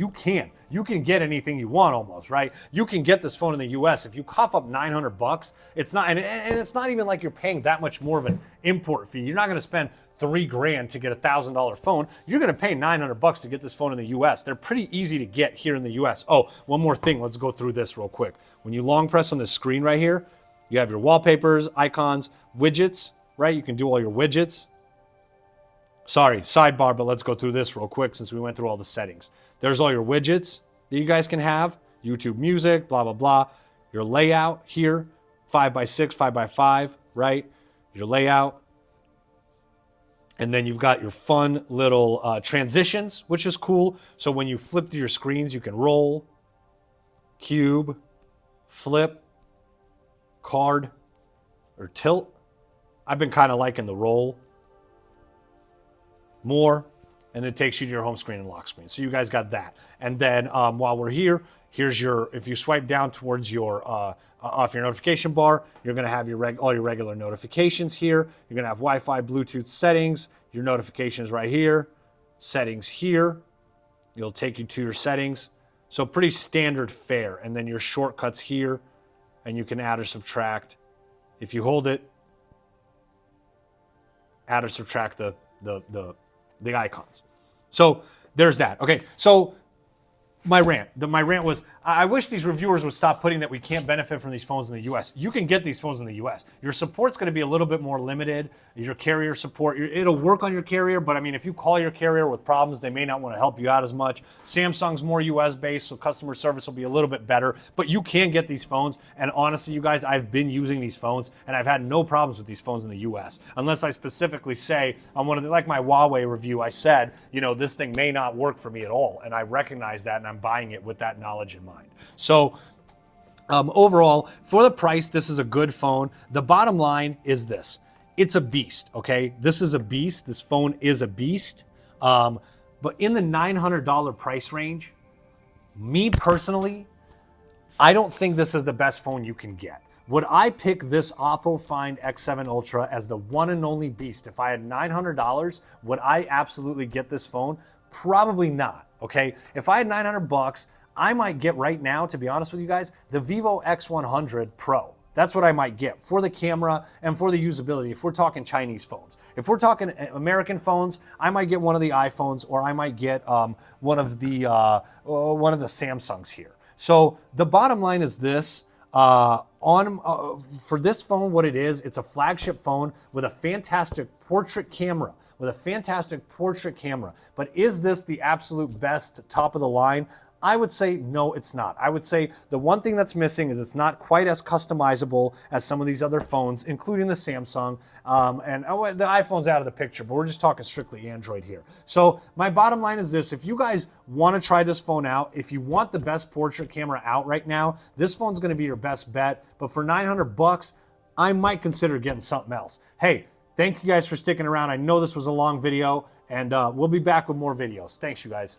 can get anything you want almost, right? You can get this phone in the US. If you cough up 900 bucks, it's not, and it's not even like you're paying that much more of an import fee. You're not going to spend $3,000 to get a $1,000 phone. You're going to pay 900 bucks to get this phone in the US. They're pretty easy to get here in the US. Oh, one more thing. Let's go through this real quick. When you long press on the screen right here, you have your wallpapers, icons, widgets, right? You can do all your widgets. Sorry, sidebar, but let's go through this real quick since we went through all the settings. There's all your widgets that you guys can have, YouTube music, blah, blah, blah. Your layout here, 5x6, 5x5, right? Your layout. And then you've got your fun little transitions, which is cool. So when you flip to your screens, you can roll, cube, flip, card, or tilt. I've been kind of liking the roll more, and it takes you to your home screen and lock screen. So you guys got that. And then while we're here, here's your, if you swipe down towards your, off your notification bar, you're gonna have your all your regular notifications here. You're gonna have Wi-Fi, Bluetooth settings, your notifications right here, settings here. It'll take you to your settings. So pretty standard fare. And then your shortcuts here, and you can add or subtract. If you hold it, add or subtract the icons. So there's that. Okay, so my rant was, I wish these reviewers would stop putting that we can't benefit from these phones in the US. You can get these phones in the US. Your support's going to be a little bit more limited. Your carrier support, it'll work on your carrier, but I mean, if you call your carrier with problems, they may not want to help you out as much. Samsung's more US based, so customer service will be a little bit better, but you can get these phones. And honestly, you guys, I've been using these phones and I've had no problems with these phones in the US, unless I specifically say on one of the, like my Huawei review, I said, you know, this thing may not work for me at all. And I recognize that, and I'm buying it with that knowledge in mind. So overall, for the price, this is a good phone. The bottom line is this. It's a beast, okay? This is a beast. This phone is a beast. But in the $900 price range, me personally, I don't think this is the best phone you can get. Would I pick this OPPO Find X7 Ultra as the one and only beast? If I had $900, would I absolutely get this phone? Probably not, okay? If I had 900 bucks, I might get right now, to be honest with you guys, the Vivo X100 Pro. That's what I might get for the camera and for the usability if we're talking Chinese phones. If we're talking American phones, I might get one of the iPhones, or I might get one of the Samsungs here. So the bottom line is this. For this phone, what it is, it's a flagship phone with a fantastic portrait camera. But is this the absolute best, top of the line? I would say no, it's not. I would say the one thing that's missing is it's not quite as customizable as some of these other phones, including the Samsung. The iPhone's out of the picture, but we're just talking strictly Android here. So my bottom line is this: if you guys want to try this phone out, if you want the best portrait camera out right now, this phone's going to be your best bet. But for $900, I might consider getting something else. Hey, thank you guys for sticking around. I know this was a long video, and we'll be back with more videos. Thanks, you guys.